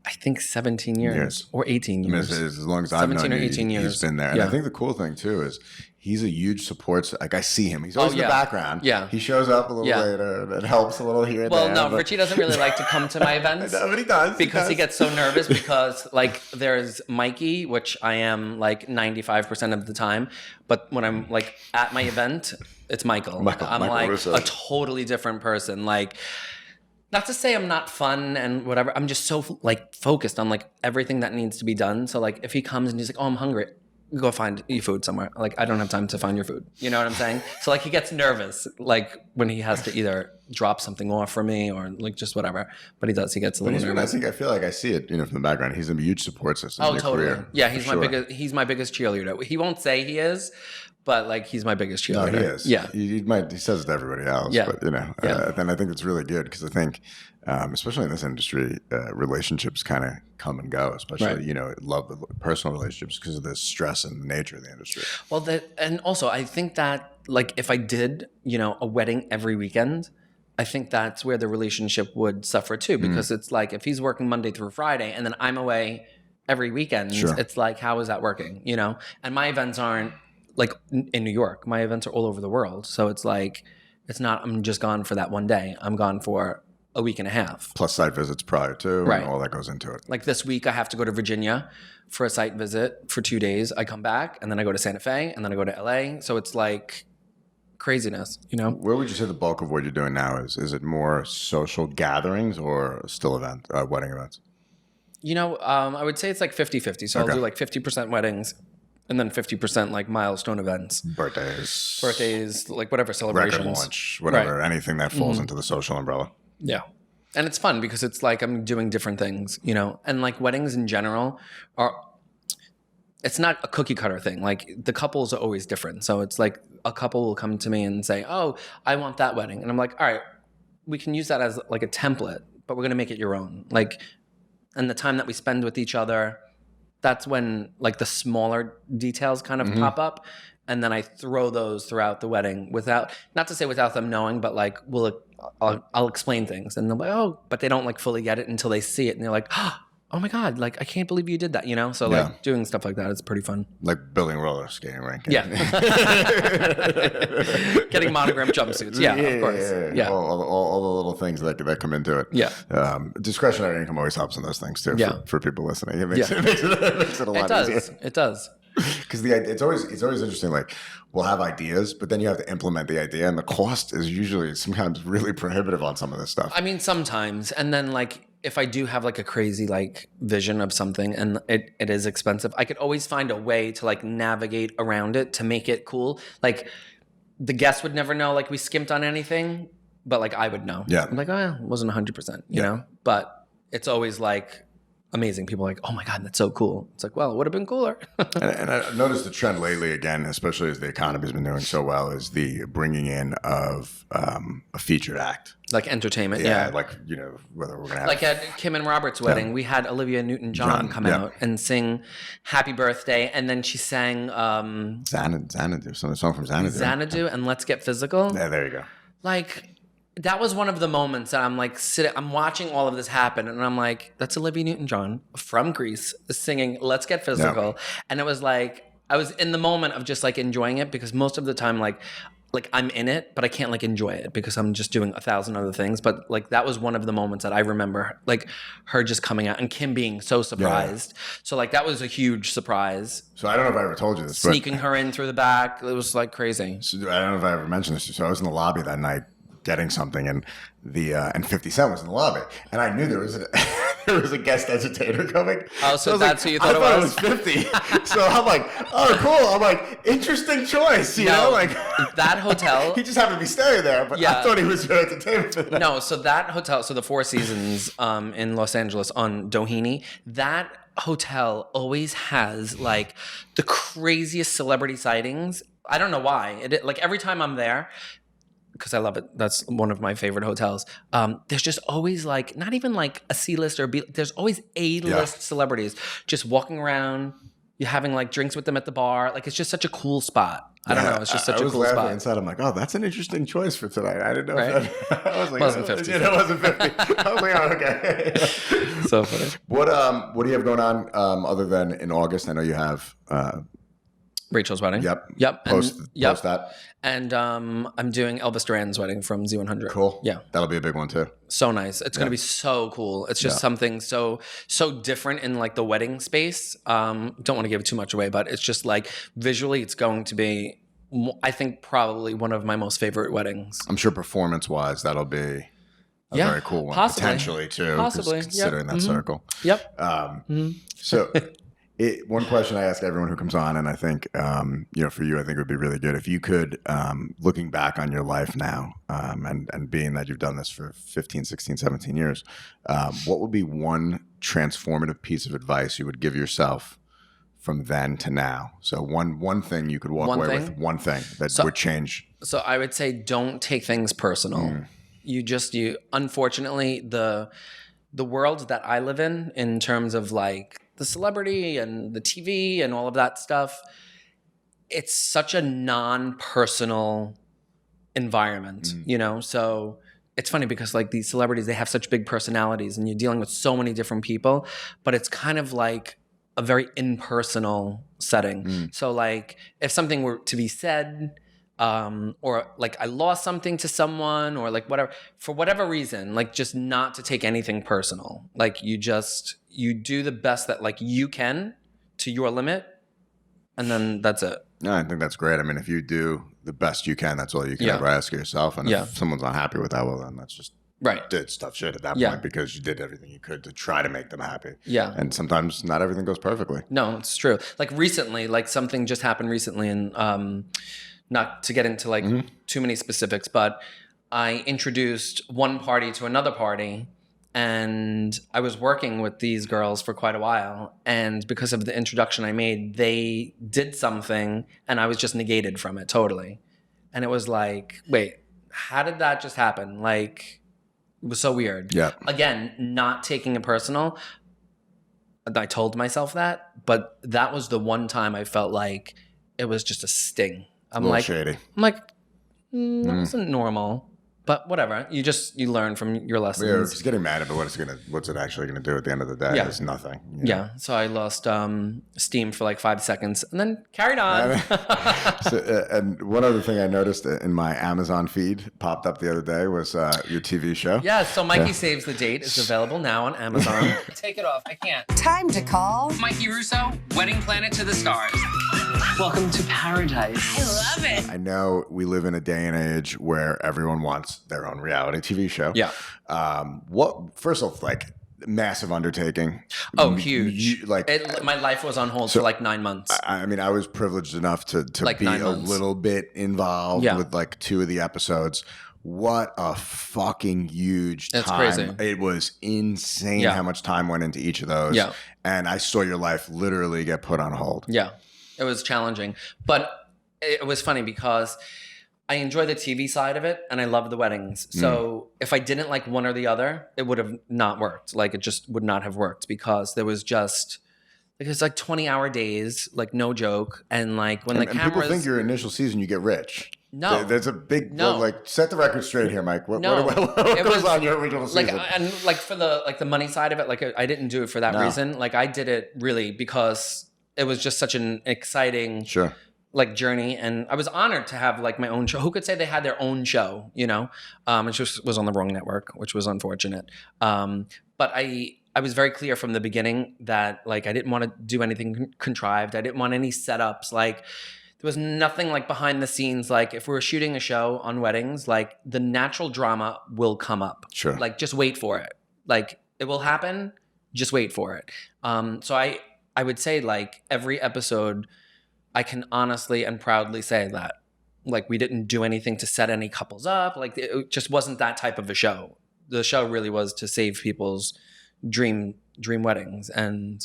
Speaker 2: I think 17 years or 18
Speaker 1: I mean,
Speaker 2: years.
Speaker 1: as long as I've known
Speaker 2: 17 or
Speaker 1: you,
Speaker 2: 18 years.
Speaker 1: he's been there. And I think the cool thing too is he's a huge support. Like I see him. He's always in the background.
Speaker 2: Yeah.
Speaker 1: He shows up a little later. It helps a little here and
Speaker 2: Well,
Speaker 1: there.
Speaker 2: no, Richie doesn't really like to come to my events.
Speaker 1: No, but he does.
Speaker 2: Because he gets so nervous because like there's Mikey, which I am like 95% of the time. But when I'm like at my event, it's Michael. I'm
Speaker 1: Michael
Speaker 2: like
Speaker 1: Russo.
Speaker 2: a totally different person. Like, not to say I'm not fun and whatever. I'm just so like focused on like everything that needs to be done. So like if he comes and he's like, oh, I'm hungry. go find your food somewhere. Like, I don't have time to find your food. You know what I'm saying? So like he gets nervous, like when he has to either drop something off for me or like just whatever. But he does. He gets a little nervous.
Speaker 1: I feel like I see it, from the background. He's a huge support system.
Speaker 2: Oh,
Speaker 1: in your
Speaker 2: totally.
Speaker 1: career,
Speaker 2: Yeah, he's my biggest cheerleader. He won't say he is, but like he's my biggest cheerleader.
Speaker 1: No, he is.
Speaker 2: Yeah.
Speaker 1: He says it to everybody else.
Speaker 2: Yeah.
Speaker 1: But then I think it's really good because I think, especially in this industry, relationships kind of come and go. Especially personal relationships because of the stress and the nature of the industry.
Speaker 2: Well, and also I think that like if I did a wedding every weekend, I think that's where the relationship would suffer too, because it's like if he's working Monday through Friday and then I'm away every weekend, it's like, how is that working? And my events aren't like in New York. My events are all over the world. So it's like, it's not, I'm just gone for that one day. I'm gone for a week and a half.
Speaker 1: Plus site visits prior to,
Speaker 2: Right.
Speaker 1: and all that goes into it.
Speaker 2: Like this week, I have to go to Virginia for a site visit for 2 days. I come back and then I go to Santa Fe and then I go to LA. So it's like craziness,
Speaker 1: Where would you say the bulk of what you're doing now is? Is it more social gatherings or still wedding events?
Speaker 2: I would say it's like 50-50. So I'll do like 50% weddings and then 50% like milestone events. Birthdays, like whatever celebrations.
Speaker 1: Record launch, whatever, anything that falls into the social umbrella.
Speaker 2: Yeah. And it's fun because it's like I'm doing different things, and like weddings in general it's not a cookie cutter thing. Like the couples are always different. So it's like a couple will come to me and say, oh, I want that wedding. And I'm like, all right, we can use that as like a template, but we're going to make it your own. Like, and the time that we spend with each other, that's when like the smaller details kind of pop up. And then I throw those throughout the wedding not to say without them knowing, but like I'll explain things and they'll be like, oh, but they don't like fully get it until they see it. And they're like, oh my God, like I can't believe you did that, So like doing stuff like that is pretty fun.
Speaker 1: Like building roller skating rink.
Speaker 2: Yeah. Getting monogram jumpsuits. Yeah, of course. Yeah.
Speaker 1: All the little things that come into it.
Speaker 2: Yeah.
Speaker 1: Discretionary income always helps in those things too.
Speaker 2: Yeah.
Speaker 1: For people listening, it makes it a lot easier.
Speaker 2: It does.
Speaker 1: Because it's always interesting. Like we'll have ideas, but then you have to implement the idea, and the cost is usually sometimes really prohibitive on some of this stuff.
Speaker 2: I mean, sometimes, and then like if I do have like a crazy like vision of something and it is expensive, I could always find a way to like navigate around it to make it cool. Like the guests would never know like we skimped on anything, but like I would know.
Speaker 1: Yeah,
Speaker 2: I'm like, oh, it wasn't 100%, you know. But it's always like amazing. People are like, oh my God, that's so cool. It's like, well, it would have been cooler.
Speaker 1: and I've noticed the trend lately, again, especially as the economy's been doing so well, is the bringing in of a featured act.
Speaker 2: Like entertainment, yeah.
Speaker 1: Like, whether we're going to have...
Speaker 2: Like at Kim and Robert's wedding, we had Olivia Newton-John come out and sing Happy Birthday. And then she sang...
Speaker 1: Xanadu, some song from Xanadu.
Speaker 2: Xanadu and Let's Get Physical.
Speaker 1: Yeah, there you go.
Speaker 2: Like... That was one of the moments that I'm like I'm watching all of this happen and I'm like, that's Olivia Newton-John from Greece singing Let's Get Physical. Yep. And it was like, I was in the moment of just like enjoying it because most of the time like I'm in it, but I can't like enjoy it because I'm just doing 1,000 other things. But like that was one of the moments that I remember like her just coming out and Kim being so surprised. Yeah. So like that was a huge surprise.
Speaker 1: So I don't know if I ever told you this.
Speaker 2: Sneaking her in through the back. It was like crazy.
Speaker 1: So I don't know if I ever mentioned this. So I was in the lobby that night getting something, and and 50 Cent was in the lobby, and I knew there was a guest entertainer coming.
Speaker 2: Oh, so that's who you thought it was?
Speaker 1: I thought it was 50. So I'm like, oh, cool. I'm like, interesting choice, you know? Like
Speaker 2: that hotel.
Speaker 1: He just happened to be staying there, but I thought he was your entertainer.
Speaker 2: No, so that hotel, so the Four Seasons in Los Angeles on Doheny, that hotel always has like the craziest celebrity sightings. I don't know why. Like every time I'm there, because I love it. That's one of my favorite hotels. There's just always like, not even like a C-list or there's always A-list celebrities just walking around. You're having like drinks with them at the bar. Like it's just such a cool spot. I don't know. It's just such a cool spot.
Speaker 1: Inside, I'm like, oh, that's an interesting choice for tonight. I didn't know.
Speaker 2: Right?
Speaker 1: I was like,
Speaker 2: it wasn't 50.
Speaker 1: It wasn't 50. I was like, oh, okay.
Speaker 2: So funny.
Speaker 1: What do you have going on other than in August? I know you have
Speaker 2: Rachel's wedding.
Speaker 1: Yep. Post that.
Speaker 2: And I'm doing Elvis Duran's wedding from Z100.
Speaker 1: Cool.
Speaker 2: Yeah.
Speaker 1: That'll be a big one too.
Speaker 2: So nice. It's going to be so cool. It's just something so different in like the wedding space. Don't want to give too much away, but it's just like visually it's going to be, I think, probably one of my most favorite weddings.
Speaker 1: I'm sure performance-wise that'll be a very cool one.
Speaker 2: Possibly.
Speaker 1: Potentially too.
Speaker 2: Possibly.
Speaker 1: Considering that circle.
Speaker 2: Yep.
Speaker 1: So One question I ask everyone who comes on, and I think, for you, I think it would be really good if you could, looking back on your life now, and being that you've done this for 15, 16, 17 years, what would be one transformative piece of advice you would give yourself from then to now? So one thing you could walk away with, one thing that would change.
Speaker 2: So I would say don't take things personal. You unfortunately, the world that I live in terms of like the celebrity and the TV and all of that stuff, it's such a non-personal environment, So it's funny because like these celebrities, they have such big personalities and you're dealing with so many different people, but it's kind of like a very impersonal setting. So like if something were to be said, or like I lost something to someone or like whatever, for whatever reason, like just not to take anything personal. Like you do the best that like you can to your limit, and then that's it.
Speaker 1: No, I think that's great. I mean, if you do the best you can, that's all you can ever ask of yourself. And if someone's not happy with that, well, then that's just it's tough shit at that point because you did everything you could to try to make them happy. Yeah. And sometimes not everything goes perfectly.
Speaker 2: No, it's true. Like recently, like something just happened recently, and not to get into like too many specifics, but I introduced one party to another party, and I was working with these girls for quite a while. And because of the introduction I made, they did something and I was just negated from it totally. And it was like, wait, how did that just happen? Like, it was so weird.
Speaker 1: Yeah.
Speaker 2: Again, not taking it personal. I told myself that, but that was the one time I felt like it was just a sting. I'm like,
Speaker 1: shady.
Speaker 2: That wasn't normal, but whatever. You learn from your lessons.
Speaker 1: Yeah, just getting mad at what's it actually gonna do at the end of the day is nothing.
Speaker 2: Yeah. So I lost steam for like 5 seconds and then carried on.
Speaker 1: And one other thing I noticed in my Amazon feed popped up the other day was your TV show.
Speaker 2: Yeah. So Mikey Saves the Date is available now on Amazon. Take it off. I can't.
Speaker 4: Time to call
Speaker 2: Mikey Russo, Wedding Planet to the Stars. Welcome to paradise.
Speaker 4: I love it.
Speaker 1: I know we live in a day and age where everyone wants their own reality TV show.
Speaker 2: Yeah.
Speaker 1: First off, like massive undertaking.
Speaker 2: Oh, huge. My life was on hold for like 9 months.
Speaker 1: I mean, I was privileged enough to
Speaker 2: like
Speaker 1: be a little bit involved with like 2 of the episodes. What a fucking huge time.
Speaker 2: It's crazy.
Speaker 1: It was insane how much time went into each of those.
Speaker 2: Yeah.
Speaker 1: And I saw your life literally get put on hold.
Speaker 2: Yeah. It was challenging, but it was funny because I enjoy the TV side of it and I love the weddings. So if I didn't like one or the other, it would have not worked. Like it just would not have worked because there was just, it's like 20-hour days, like no joke. And like when the cameras...
Speaker 1: And people think your initial season, you get rich.
Speaker 2: No.
Speaker 1: There's a big, like, set the record straight here, Mike. What goes on your original season?
Speaker 2: And like for the money side of it, like I didn't do it for that reason. Like I did it really because it was just such an exciting like journey. And I was honored to have like my own show. Who could say they had their own show, It just was on the wrong network, which was unfortunate. But I was very clear from the beginning that like I didn't want to do anything contrived. I didn't want any setups. Like there was nothing like behind the scenes. Like if we were shooting a show on weddings, like the natural drama will come up.
Speaker 1: Sure.
Speaker 2: Like just wait for it. Like it will happen. Just wait for it. So I would say like every episode, I can honestly and proudly say that like we didn't do anything to set any couples up. Like it just wasn't that type of a show. The show really was to save people's dream weddings. And,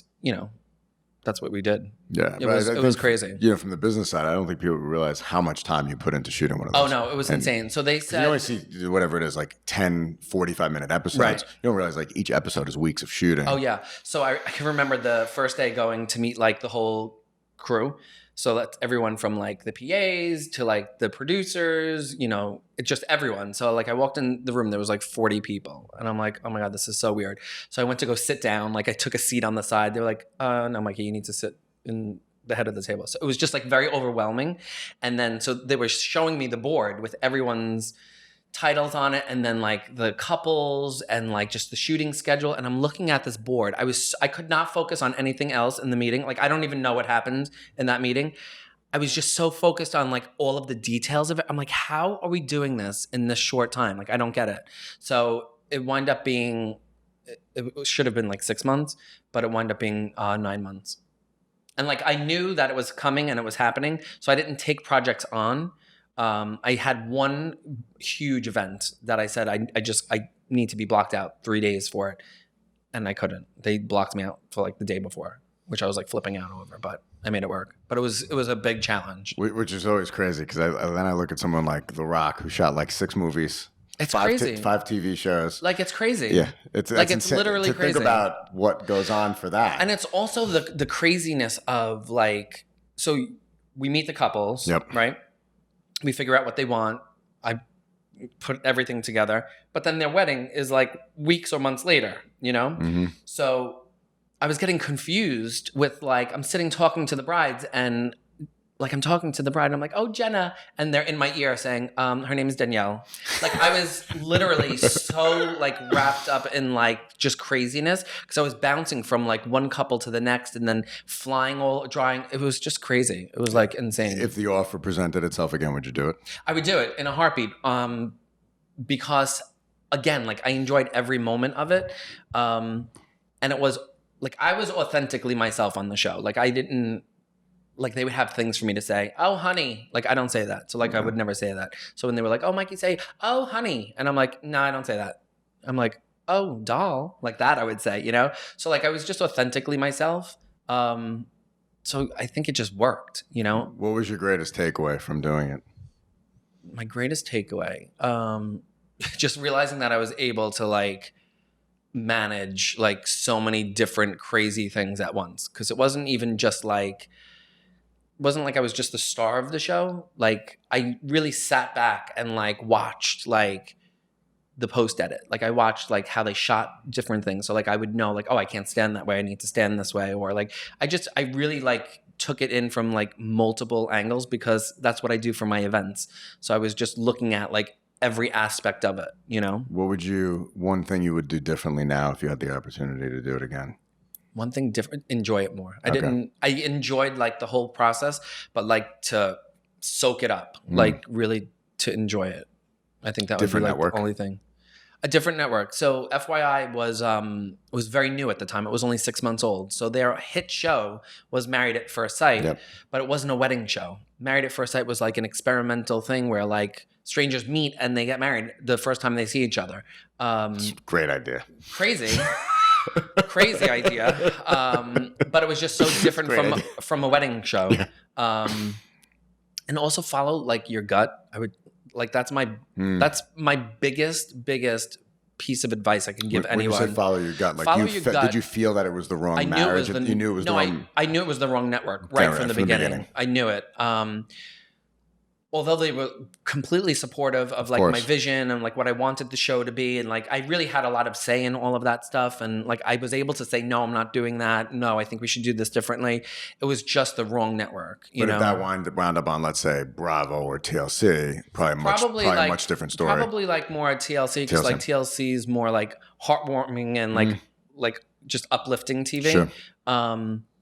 Speaker 2: that's what we did.
Speaker 1: Yeah.
Speaker 2: It was crazy.
Speaker 1: From the business side, I don't think people realize how much time you put into shooting one of those.
Speaker 2: Oh, no, it was insane. So they said...
Speaker 1: You only see whatever it is, like 10, 45-minute episodes.
Speaker 2: Right.
Speaker 1: You don't realize like each episode is weeks of shooting.
Speaker 2: Oh, yeah. So I can remember the first day going to meet like the whole crew. So that's everyone from like the PAs to like the producers, it's just everyone. So like I walked in the room, there was like 40 people and I'm like, oh my God, this is so weird. So I went to go sit down. Like I took a seat on the side. They were like, no, Mikey, you need to sit in the head of the table. So it was just like very overwhelming. And then, so they were showing me the board with everyone's titles on it and then like the couples and like just the shooting schedule, and I'm looking at this board. I could not focus on anything else in the meeting. Like I don't even know what happened in that meeting. I was just so focused on like all of the details of it. I'm like, how are we doing this in this short time? Like I don't get it. So it wound up being, it should have been like 6 months, but it wound up being 9 months. And like I knew that it was coming and it was happening, so I didn't take projects on. I had one huge event that I said I need to be blocked out 3 days for it, and I couldn't. They blocked me out for like the day before, which I was like flipping out over, but I made it work. But it was a big challenge.
Speaker 1: Which is always crazy because then I look at someone like The Rock who shot like 6 movies.
Speaker 2: It's
Speaker 1: five
Speaker 2: crazy.
Speaker 1: 5 TV shows.
Speaker 2: Like it's crazy.
Speaker 1: Yeah, it's
Speaker 2: literally
Speaker 1: to
Speaker 2: crazy.
Speaker 1: Think about what goes on for that,
Speaker 2: and it's also the craziness of like, so we meet the couples,
Speaker 1: Yep.
Speaker 2: right? We figure out what they want. I put everything together, but then their wedding is like weeks or months later, you know?
Speaker 1: Mm-hmm.
Speaker 2: So I was getting confused with like, I'm sitting talking to the brides and like I'm talking to the bride and I'm like, oh, Jenna. And they're in my ear saying, her name is Danielle. Like I was literally so like wrapped up in like just craziness because I was bouncing from like one couple to the next and then drawing. It was just crazy. It was like insane.
Speaker 1: If the offer presented itself again, would you do it?
Speaker 2: I would do it in a heartbeat because again, like I enjoyed every moment of it. And it was like I was authentically myself on the show. Like I didn't, like they would have things for me to say, oh, honey. Like I don't say that. So like I would never say that. So when they were like, oh, Mikey, say, oh, honey. And I'm like, no, I don't say that. I'm like, oh, doll. Like that I would say, you know? So like I was just authentically myself. So I think it just worked, you know?
Speaker 1: What was your greatest takeaway from doing it?
Speaker 2: My greatest takeaway, just realizing that I was able to like manage like so many different crazy things at once. Cause it wasn't even just like, wasn't like I was just the star of the show. Like I really sat back and like watched like the post edit. Like I watched like how they shot different things. So like I would know like, oh, I can't stand that way. I need to stand this way. Or like, I really like took it in from like multiple angles because that's what I do for my events. So I was just looking at like every aspect of it, you know?
Speaker 1: One thing you would do differently now if you had the opportunity to do it again?
Speaker 2: One thing different, enjoy it more.
Speaker 1: Okay.
Speaker 2: I enjoyed like the whole process, but like to soak it up, like really to enjoy it. I think that
Speaker 1: Different
Speaker 2: would be like
Speaker 1: network.
Speaker 2: the only thing. A different network. So FYI was very new at the time. It was only 6 months old. So their hit show was Married at First Sight,
Speaker 1: Yep.
Speaker 2: but it wasn't a wedding show. Married at First Sight was like an experimental thing where like strangers meet and they get married the first time they see each other.
Speaker 1: Great idea.
Speaker 2: Crazy. Crazy idea, but it was just so different from a wedding show.
Speaker 1: Yeah.
Speaker 2: And also follow like your gut. I would like that's my biggest piece of advice I can give anyone.
Speaker 1: When you say follow your gut, like
Speaker 2: Follow your gut.
Speaker 1: did you feel that it was the wrong marriage? You knew it was the wrong.
Speaker 2: I knew it was the wrong network right from the beginning. I knew it. Although they were completely supportive of like my vision and like what I wanted the show to be. And like, I really had a lot of say in all of that stuff. And like, I was able to say, no, I'm not doing that. No, I think we should do this differently. It was just the wrong network. You know?
Speaker 1: If that wound up on, let's say, Bravo or TLC, probably a much different story.
Speaker 2: Probably like more at TLC because like TLC is more like heartwarming and like just uplifting TV.
Speaker 1: Sure.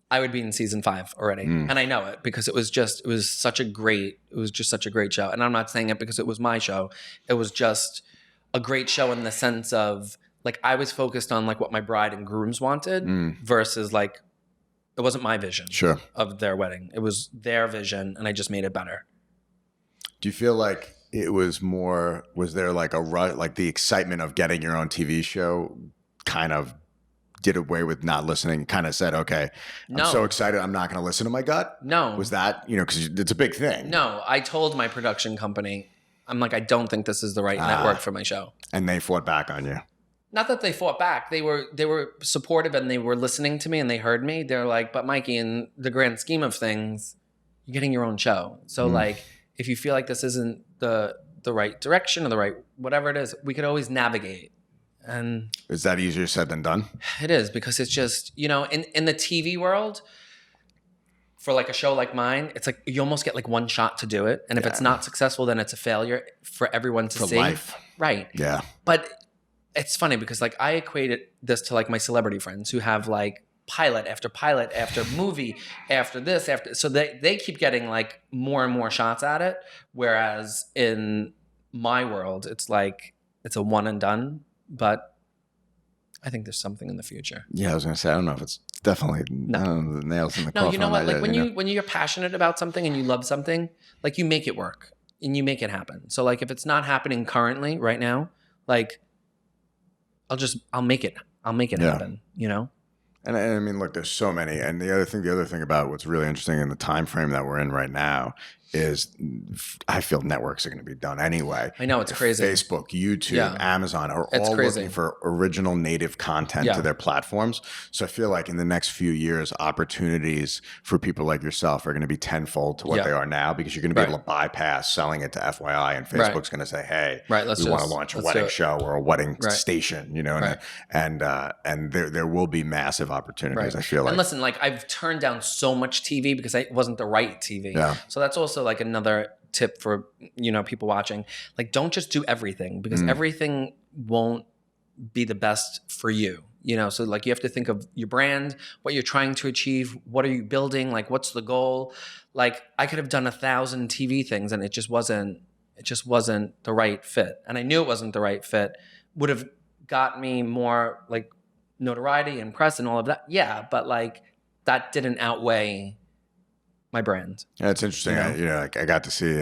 Speaker 2: I would be in season 5 already. And I know it because it was just such a great show. And I'm not saying it because it was my show. It was just a great show in the sense of like, I was focused on like what my bride and grooms wanted versus like, it wasn't my vision of their wedding. It was their vision and I just made it better.
Speaker 1: Do you feel like it was was there like like the excitement of getting your own TV show kind of did away with not listening, kind of said, okay, I'm so excited, I'm not going to listen to my gut?
Speaker 2: No.
Speaker 1: Was that, because it's a big thing.
Speaker 2: No, I told my production company, I'm like, I don't think this is the right network for my show.
Speaker 1: And they fought back on you.
Speaker 2: Not that they fought back. They were supportive and they were listening to me and they heard me. They're like, but Mikey, in the grand scheme of things, you're getting your own show. So like, if you feel like this isn't the right direction or the right, whatever it is, we could always navigate. And
Speaker 1: is that easier said than done?
Speaker 2: It is because it's just, in the TV world, for like a show like mine, it's like you almost get like one shot to do it. And if it's not successful, then it's a failure for everyone to see.
Speaker 1: For life.
Speaker 2: Right.
Speaker 1: Yeah.
Speaker 2: But it's funny because like I equated this to like my celebrity friends who have like pilot after movie after this, so they keep getting like more and more shots at it. Whereas in my world, it's like, it's a one and done. But I think there's something in the future.
Speaker 1: Yeah, I was gonna say I don't know if it's definitely the nails in the coffin.
Speaker 2: No, you know what?
Speaker 1: on
Speaker 2: Like
Speaker 1: that,
Speaker 2: when you're passionate about something and you love something, like you make it work and you make it happen. So like if it's not happening currently right now, like I'll make it happen, you know?
Speaker 1: And I mean, look, there's so many. And the other thing about what's really interesting in the time frame that we're in right now is I feel networks are going to be done anyway.
Speaker 2: I know, it's crazy.
Speaker 1: Facebook, YouTube, Amazon are all looking for original native content to their platforms. So I feel like in the next few years, opportunities for people like yourself are going to be tenfold to what they are now, because you're going to be able to bypass selling it to FYI, and Facebook's going to say, hey, we want to launch a wedding show or a wedding station, you know, and there will be massive opportunities, I feel like.
Speaker 2: And listen, like I've turned down so much TV because it wasn't the right TV. Yeah. So that's also like another tip for, you know, people watching. Like, don't just do everything, because everything won't be the best for you. You know, so like you have to think of your brand, what you're trying to achieve, what are you building, like what's the goal? Like I could have done 1,000 TV things and it just wasn't the right fit. And I knew it wasn't the right fit. Would have got me more like notoriety and press and all of that. Yeah, but like that didn't outweigh my brand.
Speaker 1: Yeah, it's interesting. You know? I got to see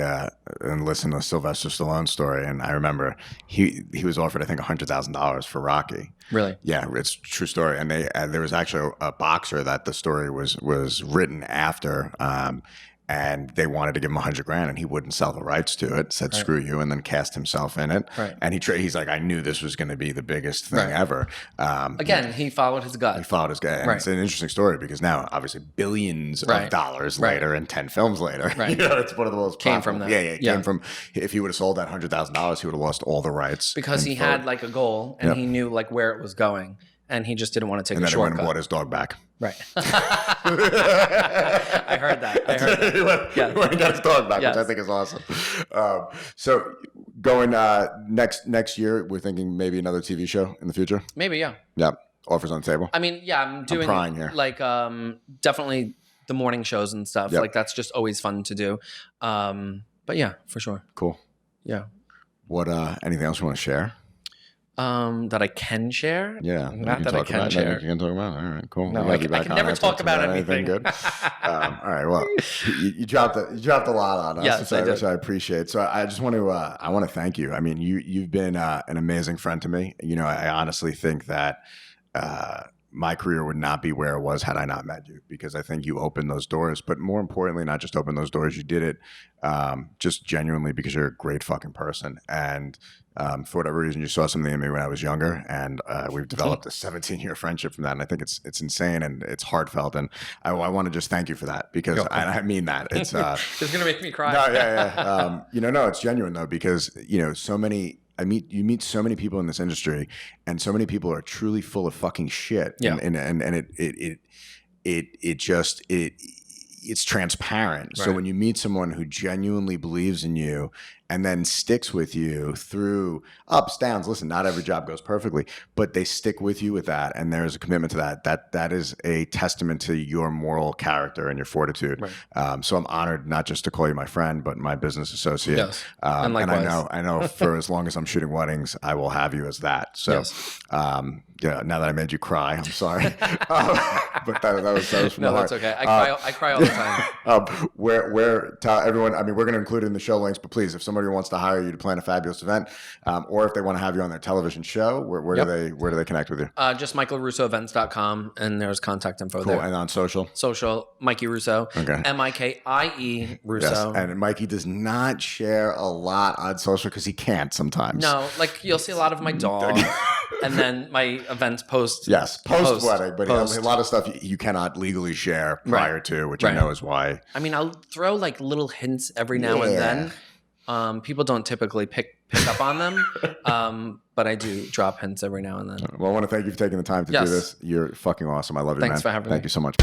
Speaker 1: and listen to Sylvester Stallone's story, and I remember he was offered, I think, $100,000 for Rocky. Really? Yeah, it's a true story. And there was actually a boxer that the story was written after. And they wanted to give him $100,000, and he wouldn't sell the rights to it. Said screw you, and then cast himself in it. Right. And he's like, I knew this was going to be the biggest thing ever.
Speaker 2: Again, he followed his gut.
Speaker 1: And it's an interesting story, because now, obviously, billions of dollars later and 10 films later, you know, it's one of the most
Speaker 2: came from that.
Speaker 1: It came from. If he would have sold that $100,000, he would have lost all the rights
Speaker 2: because he had like a goal, and he knew like where it was going. And he just didn't want to take a shortcut.
Speaker 1: And then he went and bought his dog back.
Speaker 2: Right. I heard that.
Speaker 1: He went and got his dog back, which I think is awesome. So going next year, we're thinking maybe another TV show in the future?
Speaker 2: Maybe, yeah.
Speaker 1: Yeah. Offers on the table?
Speaker 2: I mean, yeah, I'm doing
Speaker 1: prying here.
Speaker 2: Like definitely the morning shows and stuff. Like that's just always fun to do. But yeah, for sure.
Speaker 1: Cool.
Speaker 2: Yeah.
Speaker 1: What anything else you want to share?
Speaker 2: That I can share?
Speaker 1: Yeah.
Speaker 2: Not that I can share.
Speaker 1: You can talk about it. All right, cool.
Speaker 2: No, I can never talk about anything.
Speaker 1: Good. All right. Well, you dropped a lot on us,
Speaker 2: yes,
Speaker 1: which I appreciate. So I just want to thank you. I mean, you've been an amazing friend to me. You know, I honestly think that my career would not be where it was had I not met you, because I think you opened those doors. But more importantly, not just open those doors, you did it just genuinely because you're a great fucking person. And for whatever reason, you saw something in me when I was younger, and we've developed a 17-year friendship from that. And I think it's insane and it's heartfelt. And I want to just thank you for that, because I mean that. It's
Speaker 2: it's gonna make me cry.
Speaker 1: No, yeah. It's genuine though, because you meet so many people in this industry, and so many people are truly full of fucking shit. Yeah. And it's transparent. Right. So when you meet someone who genuinely believes in you and then sticks with you through ups, downs, listen, not every job goes perfectly, but they stick with you with that, and there's a commitment to that is a testament to your moral character and your fortitude. Right. So I'm honored not just to call you my friend, but my business associate. Yes. And I know for as long as I'm shooting weddings, I will have you as that. So now that I made you cry, I'm sorry. But that was from the heart.
Speaker 2: That's okay. I cry all the time.
Speaker 1: Tell everyone, I mean, we're going to include it in the show links, but please, if somebody wants to hire you to plan a fabulous event, or if they want to have you on their television show, where do they connect with you?
Speaker 2: Just michaelrussoevents.com, and there's contact info there.
Speaker 1: And on social?
Speaker 2: Social, Mikey Russo. Okay. MIKIE Russo.
Speaker 1: Yes. And Mikey does not share a lot on social because he can't sometimes.
Speaker 2: No, like you'll see a lot of my dog. And then my events post.
Speaker 1: Yes, post wedding, but a lot of stuff you cannot legally share prior to, which I know is why. I
Speaker 2: mean, I'll throw like little hints every now and then. People don't typically pick up on them, but I do drop hints every now and then.
Speaker 1: Well, I want to thank you for taking the time to do this. You're fucking awesome. I love you, man.
Speaker 2: Thanks for having me.
Speaker 1: Thank you so much.